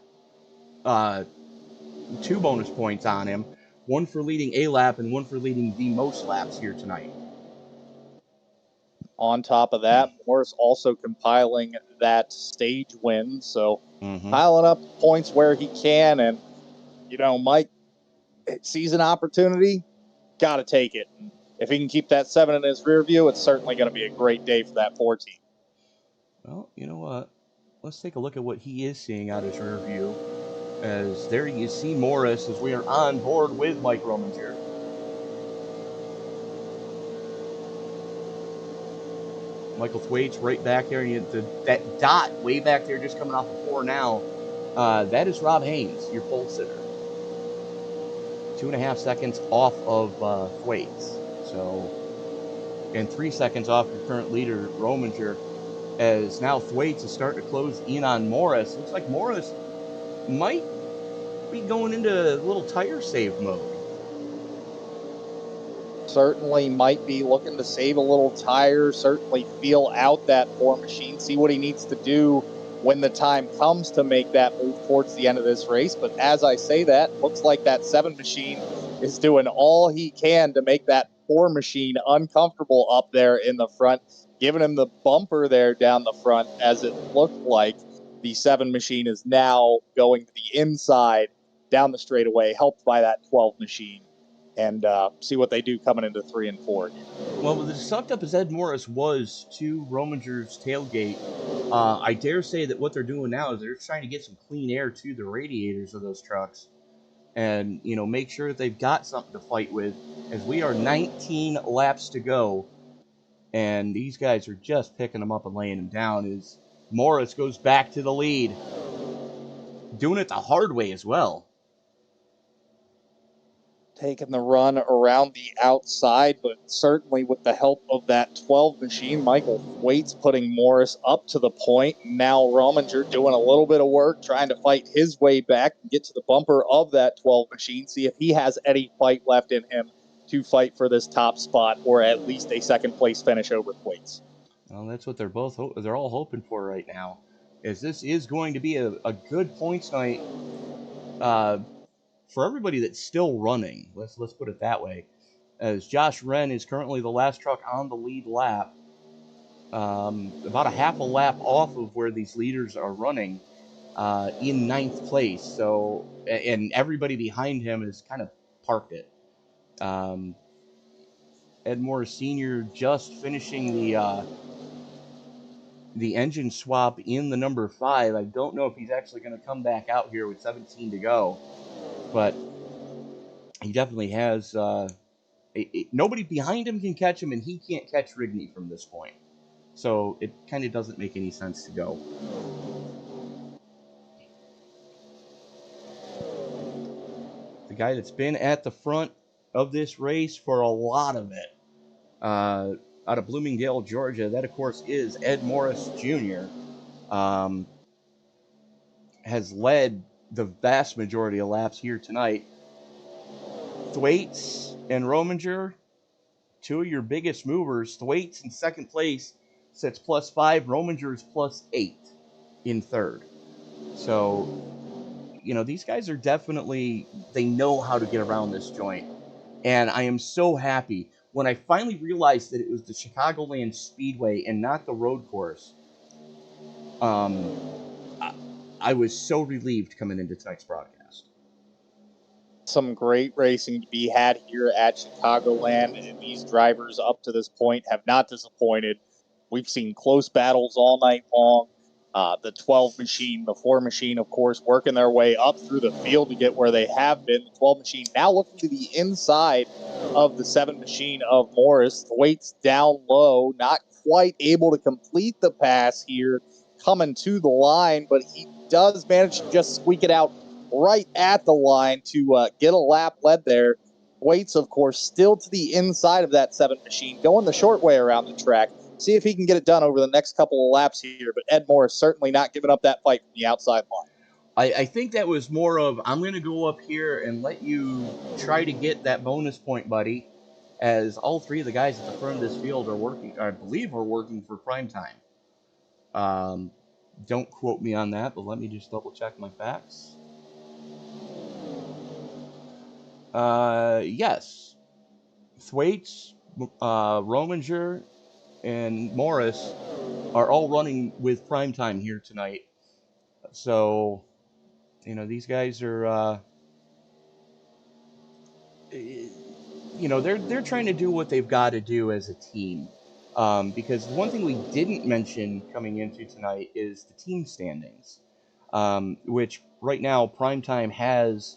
2 bonus points on him, 1 for leading a lap and 1 for leading the most laps here tonight. On top of that, Morris also compiling that stage win, so piling up points where he can. And, Mike sees an opportunity, got to take it. And if he can keep that 7 in his rear view, it's certainly going to be a great day for that 4 team. Well, you know what? Let's take a look at what he is seeing out his rear view. As there you see Morris as we are on board with Mike Rominger. Michael Thwaites right back there, and that dot way back there just coming off of 4 now, that is Rob Haynes, your pole sitter. 2.5 seconds off of Thwaites. So, and 3 seconds off your current leader, Rominger, as now Thwaites is starting to close in on Morris. Looks like Morris might be going into a little tire save mode. Certainly might be looking to save a little tire, certainly feel out that 4 machine, see what he needs to do when the time comes to make that move towards the end of this race. But as I say that, looks like that 7 machine is doing all he can to make that 4 machine uncomfortable up there in the front, giving him the bumper there down the front, as it looked like the 7 machine is now going to the inside down the straightaway, helped by that 12 machine. And see what they do coming into 3 and 4. Well, as sucked up as Ed Morris was to Rominger's tailgate, I dare say that what they're doing now is they're trying to get some clean air to the radiators of those trucks and, make sure that they've got something to fight with, as we are 19 laps to go, and these guys are just picking them up and laying them down as Morris goes back to the lead. Doing it the hard way as well. Taking the run around the outside, but certainly with the help of that 12 machine, Michael Thwaites putting Morris up to the point. Now Rominger doing a little bit of work, trying to fight his way back and get to the bumper of that 12 machine, see if he has any fight left in him to fight for this top spot or at least a second place finish over Thwaites. Well, that's what they're all hoping for right now, is this is going to be a good points night for everybody that's still running. Let's put it that way, as Josh Wren is currently the last truck on the lead lap, about a half a lap off of where these leaders are running, in 9th place. So, and everybody behind him has kind of parked it. Ed Morris Sr. just finishing the engine swap in the number 5. I don't know if he's actually going to come back out here with 17 to go, but he definitely has. Nobody behind him can catch him, and he can't catch Rigney from this point. So it kind of doesn't make any sense to go. The guy that's been at the front of this race for a lot of it, out of Bloomingdale, Georgia, that of course is Ed Morris Jr., has led the vast majority of laps here tonight. Thwaites and Rominger, 2 of your biggest movers. Thwaites in 2nd place sits +5. Rominger is +8 in 3rd. So you know, these guys are definitely, they know how to get around this joint. And I am so happy when I finally realized that it was the Chicagoland Speedway and not the road course. I was so relieved coming into tonight's broadcast. Some great racing to be had here at Chicagoland, and these drivers up to this point have not disappointed. We've seen close battles all night long. The 12 machine, the 4 machine, of course, working their way up through the field to get where they have been. The 12 machine now looking to the inside of the 7 machine of Morris. Thwaites down low, not quite able to complete the pass here, coming to the line, but he does manage to just squeak it out right at the line to get a lap led there. Thwaites, of course, still to the inside of that 7 machine, going the short way around the track. See if he can get it done over the next couple of laps here, but Ed Morris certainly not giving up that fight from the outside line. I think that was more of, I'm going to go up here and let you try to get that bonus point, buddy, as all 3 of the guys at the front of this field are working, I believe are working for prime time. Don't quote me on that, but let me just double check my facts. Yes. Thwaites, Rominger, and Morris are all running with prime time here tonight. So, you know, these guys are, you know, they're trying to do what they've got to do as a team. Because one thing we didn't mention coming into tonight is the team standings, which right now Primetime has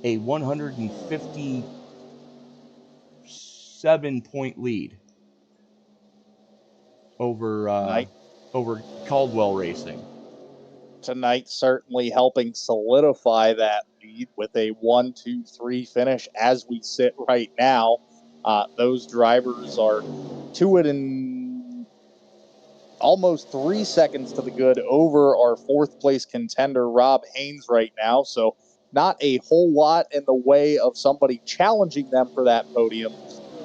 a 157-point lead over Caldwell Racing. Tonight certainly helping solidify that lead with a 1-2-3 finish as we sit right now. Those drivers are to it in almost 3 seconds to the good over our 4th place contender, Rob Haynes, right now. So not a whole lot in the way of somebody challenging them for that podium.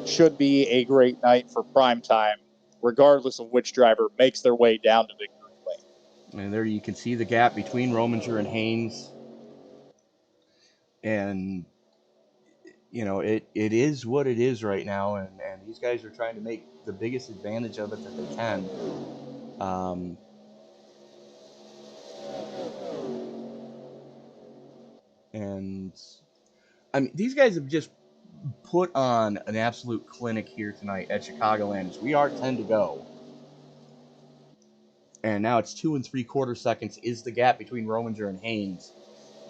Should be a great night for Primetime, regardless of which driver makes their way down to victory lane. And there you can see the gap between Rominger and Haynes. And, you know, it is what it is right now. And these guys are trying to make the biggest advantage of it that they can. And, I mean, these guys have just put on an absolute clinic here tonight at Chicagoland. We are 10 to go. And now it's 2 3/4 seconds is the gap between Rominger and Haynes.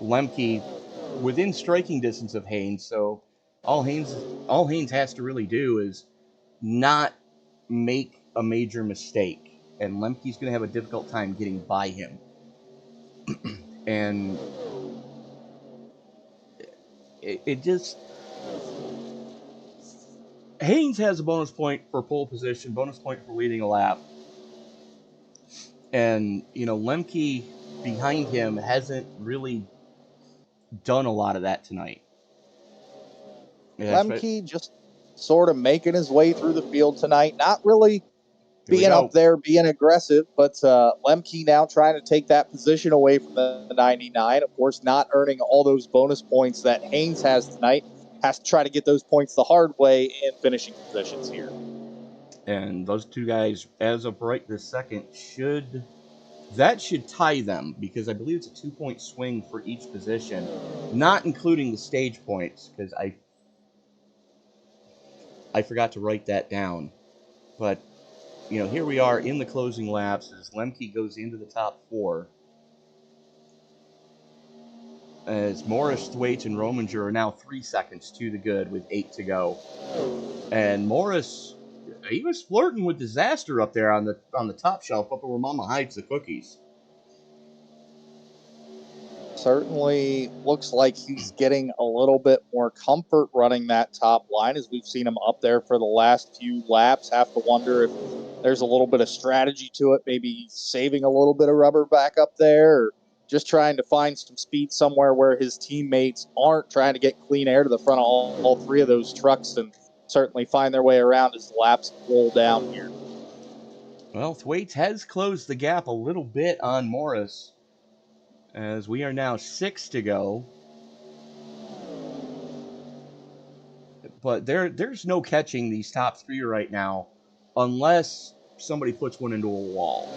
Lemke within striking distance of Haynes, so all Haynes has to really do is not make a major mistake, and Lemke's going to have a difficult time getting by him. And it just, Haynes has a bonus point for pole position, bonus point for leading a lap. And, you know, Lemke behind him hasn't really done a lot of that tonight. Lemke just sort of making his way through the field tonight. Not really being up there, being aggressive, but Lemke now trying to take that position away from the 99. Of course, not earning all those bonus points that Haynes has tonight. Has to try to get those points the hard way in finishing positions here. And those 2 guys, as of right this second, should tie them, because I believe it's a 2-point swing for each position, not including the stage points, because I forgot to write that down. But, you know, here we are in the closing laps as Lemke goes into the top 4. As Morris, Thwaites, and Rominger are now 3 seconds to the good with 8 to go. And Morris, he was flirting with disaster up there on the top shelf, up where Mama hides the cookies. Certainly looks like he's getting a little bit more comfort running that top line, as we've seen him up there for the last few laps. Have to wonder if there's a little bit of strategy to it, maybe saving a little bit of rubber back up there, or just trying to find some speed somewhere where his teammates aren't, trying to get clean air to the front of all 3 of those trucks and certainly find their way around as the laps roll down here. Well, Thwaites has closed the gap a little bit on Morris. as we are now 6 to go. But there's no catching these top 3 right now unless somebody puts one into a wall.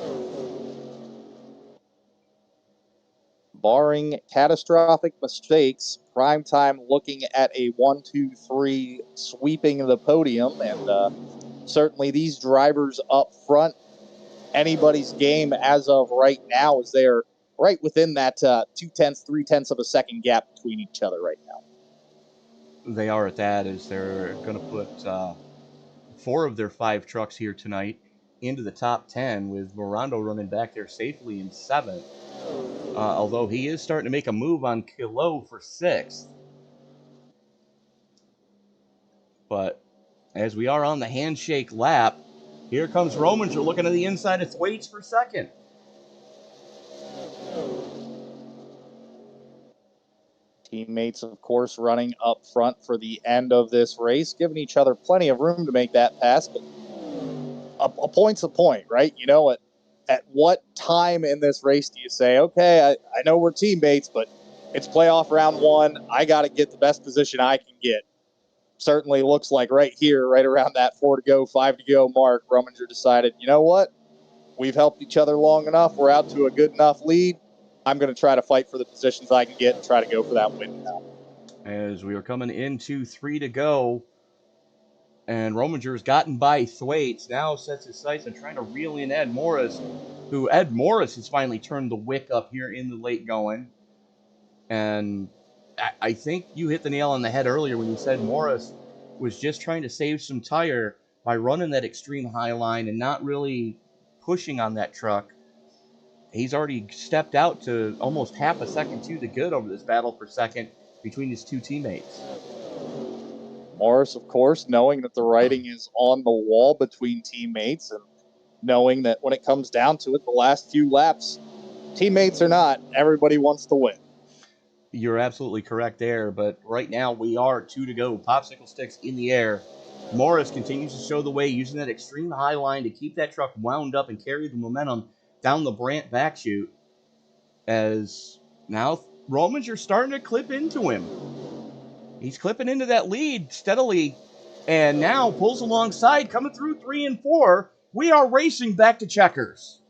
Barring catastrophic mistakes, prime time looking at a 1-2-3 sweeping the podium, and certainly these drivers up front, anybody's game as of right now, is they're right within that 2/10, 3/10 of a second gap between each other right now. They are at that, as they're going to put 4 of their 5 trucks here tonight into the top 10, with Morando running back there safely in 7th. Although he is starting to make a move on Kilo for 6th. But as we are on the handshake lap, here comes Rominger looking at the inside of Thwaites for 2nd. Teammates, of course, running up front for the end of this race, giving each other plenty of room to make that pass. But a point's a point, right? You know, at what time in this race do you say, okay, I know we're teammates, but it's playoff round 1. I got to get the best position I can get. Certainly looks like right here, right around that 4 to go, 5 to go mark, Rominger decided, you know what? We've helped each other long enough. We're out to a good enough lead. I'm going to try to fight for the positions I can get and try to go for that win now. As we are coming into 3 to go, and Rominger's gotten by Thwaites, now sets his sights on trying to reel in Ed Morris, who Ed Morris has finally turned the wick up here in the late going. And I think you hit the nail on the head earlier when you said Morris was just trying to save some tire by running that extreme high line and not really pushing on that truck. He's already stepped out to almost half a second to the good over this battle for 2nd between his 2 teammates. Morris, of course, knowing that the writing is on the wall between teammates and knowing that when it comes down to it, the last few laps, teammates or not, everybody wants to win. You're absolutely correct there, but right now we are 2 to go. Popsicle sticks in the air. Morris continues to show the way, using that extreme high line to keep that truck wound up and carry the momentum down the Brandt back chute. As now Rominger's starting to clip into him. He's clipping into that lead steadily, and now pulls alongside, coming through 3 and 4. We are racing back to checkers.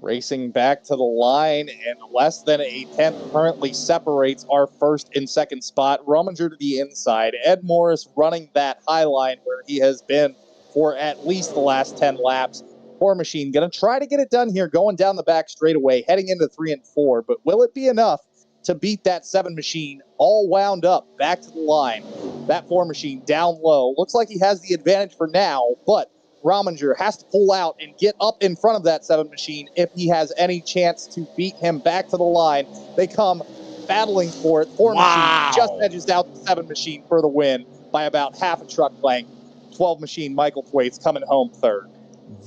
Racing back to the line, and less than a tenth currently separates our 1st and 2nd spot. Rominger to the inside. Ed Morris running that high line where he has been for at least the last 10 laps. Poor Machine going to try to get it done here, going down the back straightaway, heading into 3 and 4. But will it be enough to beat that 7 Machine all wound up back to the line? That 4 Machine down low. Looks like he has the advantage for now, but Rominger has to pull out and get up in front of that 7 Machine if he has any chance to beat him back to the line. They come battling for it. 4 Machine just edges out the 7 Machine for the win by about half a truck length. 12 Machine, Michael Thwaites coming home 3rd.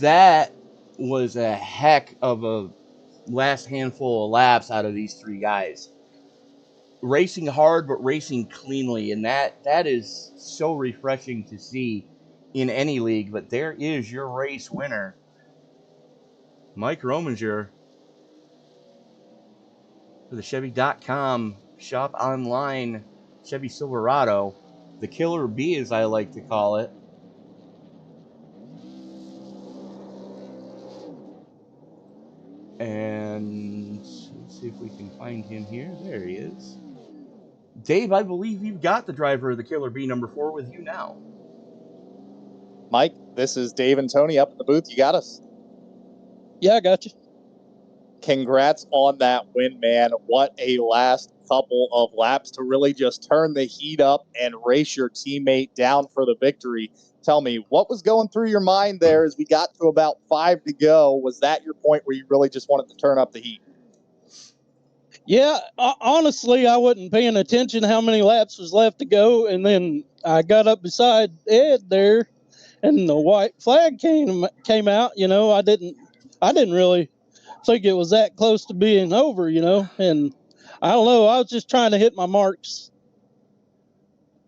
That was a heck of a last handful of laps out of these 3 guys. Racing hard, but racing cleanly, and that is so refreshing to see in any league. But there is your race winner, Mike Rominger, for the Chevy.com shop online Chevy Silverado, the Killer Bee, as I like to call it. And let's see if we can find him here. There he is. Dave, I believe you've got the driver of the Killer Bee number 4 with you now. Mike, this is Dave and Tony up in the booth. You got us? Yeah, I got you. Congrats on that win, man. What a last couple of laps to really just turn the heat up and race your teammate down for the victory. Tell me, what was going through your mind there as we got to about 5 to go? Was that your point where you really just wanted to turn up the heat? Yeah, honestly, I wasn't paying attention how many laps was left to go, and then I got up beside Ed there, and the white flag came out. You know, I didn't really think it was that close to being over. You know, and I don't know. I was just trying to hit my marks.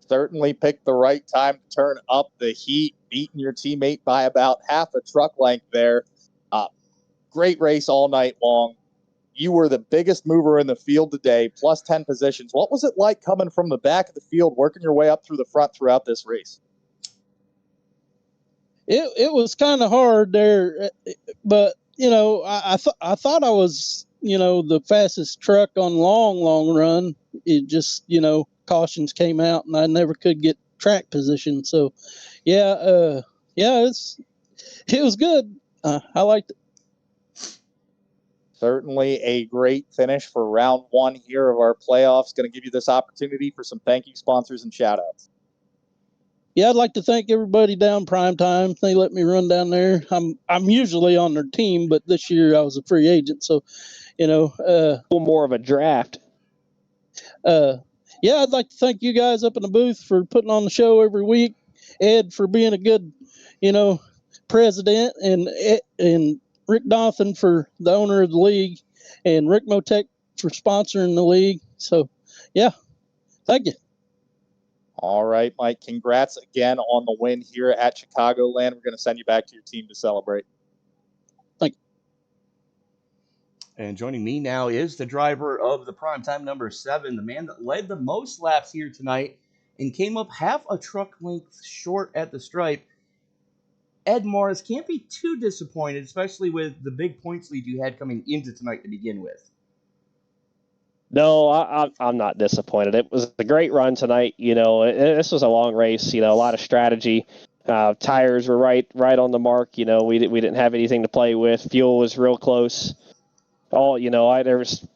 Certainly picked the right time to turn up the heat, beating your teammate by about half a truck length there. Great race all night long. you were the biggest mover in the field today, plus 10 positions. What was it like coming from the back of the field, working your way up through the front throughout this race? It was kind of hard there, but I thought I was the fastest truck on long run. It just cautions came out and I never could get track position. So yeah, it was good. I liked it. Certainly a great finish for round one here of our playoffs. Going to give you this opportunity for some thank you sponsors and shout outs. Yeah, I'd like to thank everybody down Primetime. They let me run down there. I'm usually on their team, but this year I was a free agent, so A little more of a draft. Yeah, I'd like to thank you guys up in the booth for putting on the show every week. Ed for being a good, president, and Rick Donathan for the owner of the league, and Ricmotech for sponsoring the league. So, yeah, thank you. All right, Mike, congrats again on the win here at Chicagoland. We're going to send you back to your team to celebrate. Thank you. And joining me now is the driver of the Primetime number 7, the man that led the most laps here tonight and came up half a truck length short at the stripe. Ed Morris can't be too disappointed, especially with the big points lead you had coming into tonight to begin with. No, I'm not disappointed. It was a great run tonight. This was a long race. A lot of strategy. Tires were right on the mark. We didn't have anything to play with. Fuel was real close. There was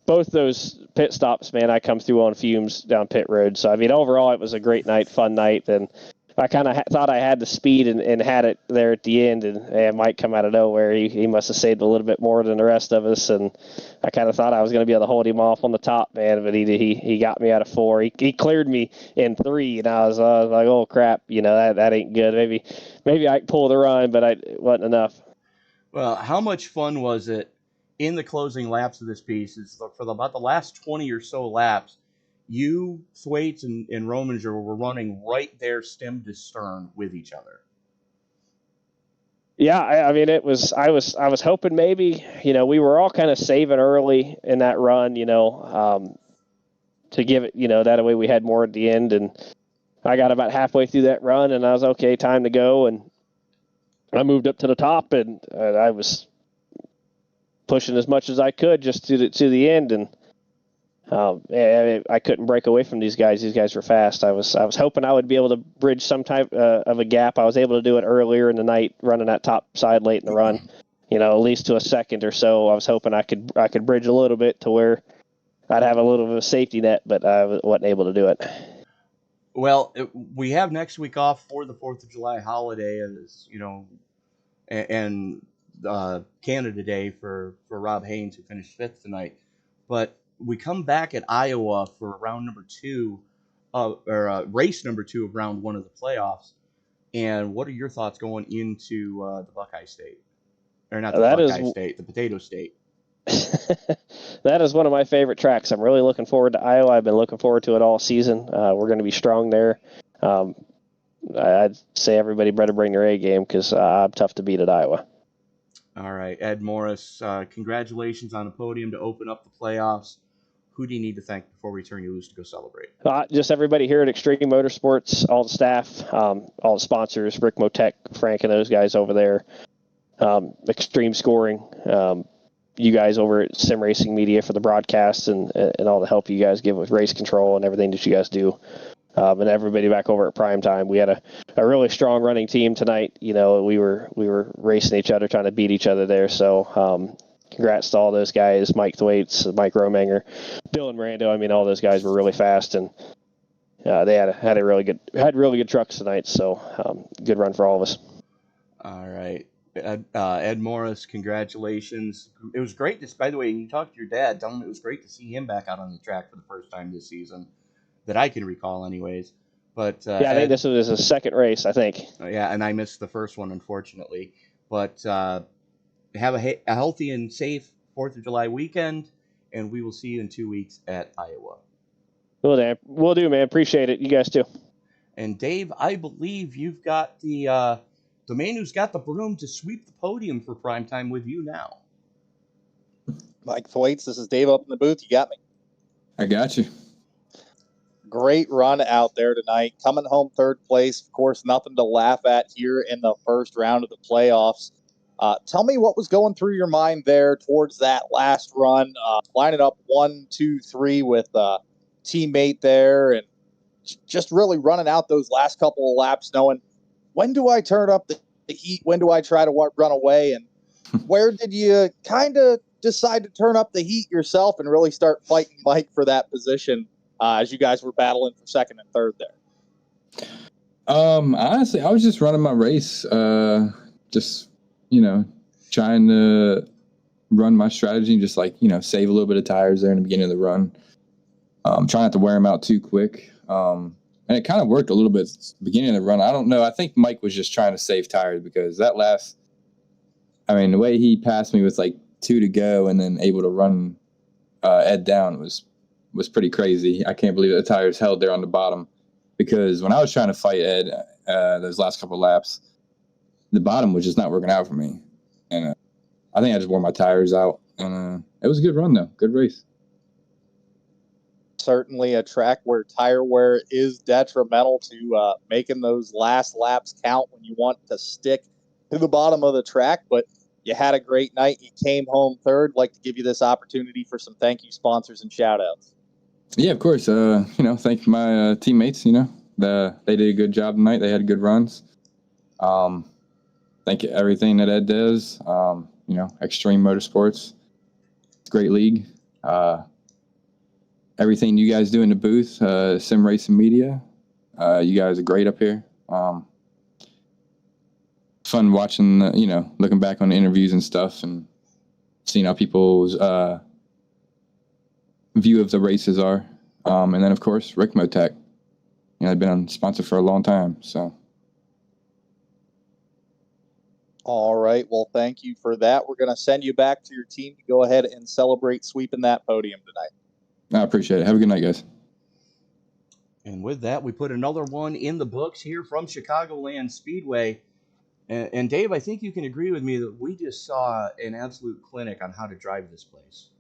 both those pit stops. Man, I come through on fumes down pit road. So overall, it was a great night, fun night, and I kind of thought I had the speed and had it there at the end, and Mike come out of nowhere. He must have saved a little bit more than the rest of us, and I kind of thought I was going to be able to hold him off on the top, man, but he got me out of 4. He cleared me in 3, and I was like, oh crap, that ain't good. Maybe I could pull the run, but it wasn't enough. Well, how much fun was it in the closing laps of this piece? Is for about the last 20 or so laps, you, Thwaites, and Rominger were running right there stem to stern with each other. Yeah, it was. I was hoping maybe, we were all kind of saving early in that run, to give it, that way we had more at the end. And I got about halfway through that run, and I was okay, time to go. And I moved up to the top, and I was pushing as much as I could just to the end, and I couldn't break away from these guys. These guys were fast. I was hoping I would be able to bridge some type of a gap. I was able to do it earlier in the night, running that top side late in the run, at least to a second or so. I was hoping I could bridge a little bit to where I'd have a little bit of a safety net, but I wasn't able to do it. Well, we have next week off for the 4th of July holiday, as and Canada Day for Rob Haynes, who finished 5th tonight. But we come back at Iowa for round number 2, race number 2 of round 1 of the playoffs. And what are your thoughts going into the Buckeye State? Or not the Buckeye State, the Potato State. That is one of my favorite tracks. I'm really looking forward to Iowa. I've been looking forward to it all season. We're going to be strong there. I'd say everybody better bring their A game because I'm tough to beat at Iowa. All right, Ed Morris, congratulations on the podium to open up the playoffs. Who do you need to thank before we turn you loose to go celebrate? Just everybody here at Extreme Motorsports, all the staff, all the sponsors, Ricmotech, Frank, and those guys over there, Extreme Scoring, you guys over at Sim Racing Media for the broadcasts and all the help you guys give with race control and everything that you guys do. And everybody back over at Primetime. We had a really strong running team tonight. We were racing each other, trying to beat each other there. So congrats to all those guys, Mike Thwaites, Mike Rominger, Dylan Rando. All those guys were really fast, and they had really good trucks tonight. So good run for all of us. All right. Ed Morris, congratulations. It was great to, by the way, you talked to your dad, tell him it was great to see him back out on the track for the first time this season, that I can recall anyways. But I think this was his second race, I think. Yeah, and I missed the first one, unfortunately. But have a healthy and safe 4th of July weekend, and we will see you in 2 weeks at Iowa. Will do, man. Appreciate it. You guys too. And Dave, I believe you've got the man who's got the broom to sweep the podium for Primetime with you now. Mike Thwaites, this is Dave up in the booth. You got me. I got you. Great run out there tonight. Coming home third place. Of course, nothing to laugh at here in the first round of the playoffs. Tell me what was going through your mind there towards that last run. Lining up 1, 2, 3 with a teammate there and just really running out those last couple of laps, knowing when do I turn up the heat? When do I try to run away? And where did you kind of decide to turn up the heat yourself and really start fighting Mike for that position as you guys were battling for second and third there? Honestly, I was just running my race, just, trying to run my strategy and just save a little bit of tires there in the beginning of the run. Try not to wear them out too quick. And it kind of worked a little bit at the beginning of the run. I don't know. I think Mike was just trying to save tires because that the way he passed me with 2 to go and then able to run Ed down was pretty crazy. I can't believe the tires held there on the bottom because when I was trying to fight Ed those last couple of laps, the bottom was just not working out for me. And I think I just wore my tires out. And it was a good run, though. Good race. Certainly a track where tire wear is detrimental to making those last laps count when you want to stick to the bottom of the track. But you had a great night. You came home third. I'd like to give you this opportunity for some thank you sponsors and shout outs. Yeah, of course. Thank my teammates. They did a good job tonight. They had good runs. Thank you everything that Ed does. Extreme Motorsports. It's a great league. Everything you guys do in the booth, Sim Racing Media. You guys are great up here. Fun watching, looking back on the interviews and stuff and seeing how people's view of the races are. And then, of course, Ricmotech. I've been on sponsor for a long time, so. All right. Well, thank you for that. We're going to send you back to your team to go ahead and celebrate sweeping that podium tonight. I appreciate it. Have a good night, guys. And with that, we put another one in the books here from Chicagoland Speedway. And Dave, I think you can agree with me that we just saw an absolute clinic on how to drive this place.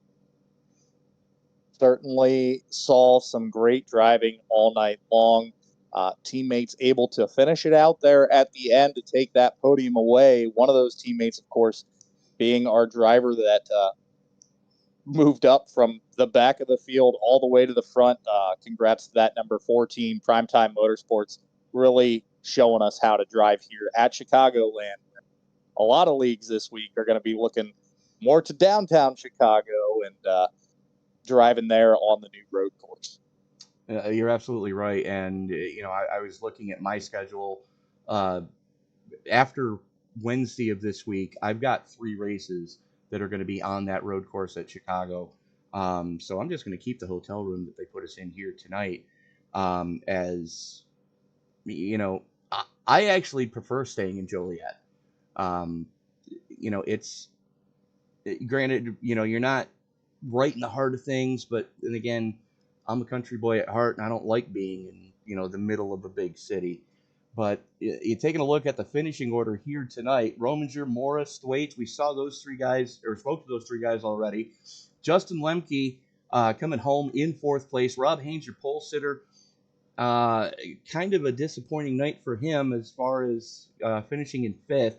Certainly saw some great driving all night long. Teammates able to finish it out there at the end to take that podium away. One of those teammates, of course, being our driver that moved up from the back of the field all the way to the front. Congrats to that number 14, Primetime Motorsports, really showing us how to drive here at Chicagoland. A lot of leagues this week are going to be looking more to downtown Chicago and driving there on the new road course. You're absolutely right. And, I was looking at my schedule. After Wednesday of this week, I've got 3 races that are going to be on that road course at Chicago. So I'm just going to keep the hotel room that they put us in here tonight. As, I actually prefer staying in Joliet. It's granted, you're not right in the heart of things, but then again, I'm a country boy at heart, and I don't like being in, the middle of a big city. But you're taking a look at the finishing order here tonight. Rominger, Morris, Thwaites, we saw those 3 guys, or spoke to those 3 guys already. Justin Lemke coming home in 4th place. Rob Haynes, your pole sitter. Kind of a disappointing night for him as far as finishing in 5th.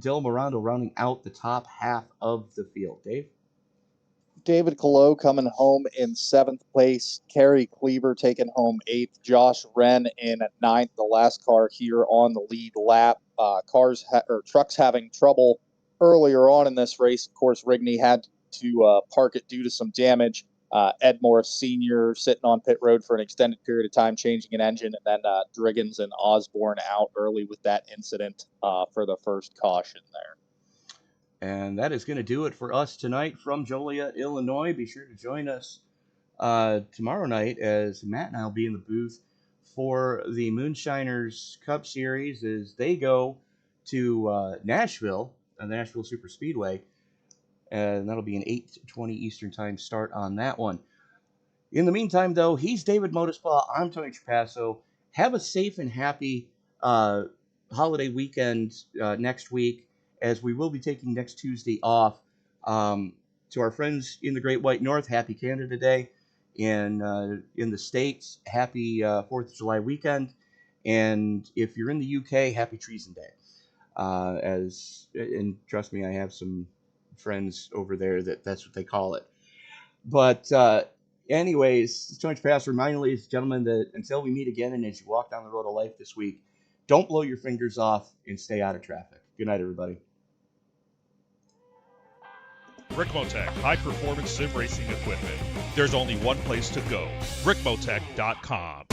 Del Morando rounding out the top half of the field. Dave? David Colo coming home in 7th place. Kerry Cleaver taking home 8th. Josh Wren in 9th, the last car here on the lead lap. Trucks having trouble earlier on in this race. Of course, Rigney had to park it due to some damage. Ed Morris Sr. sitting on pit road for an extended period of time, changing an engine, and then Driggins and Osborne out early with that incident for the first caution there. And that is going to do it for us tonight from Joliet, Illinois. Be sure to join us tomorrow night as Matt and I will be in the booth for the Moonshiners Cup Series as they go to Nashville, the Nashville Super Speedway. And that'll be an 8:20 Eastern Time start on that one. In the meantime, though, he's David Modespaw. I'm Tony Trapasso. Have a safe and happy holiday weekend next week, as we will be taking next Tuesday off. To our friends in the Great White North, happy Canada Day. And in the States, happy 4th of July weekend. And if you're in the UK, happy Treason Day. And trust me, I have some friends over there that's what they call it. But anyways, it's too much past. Remind you, ladies and gentlemen, that until we meet again and as you walk down the road of life this week, don't blow your fingers off and stay out of traffic. Good night, everybody. Ricmotech, high-performance sim racing equipment. There's only one place to go, ricmotech.com.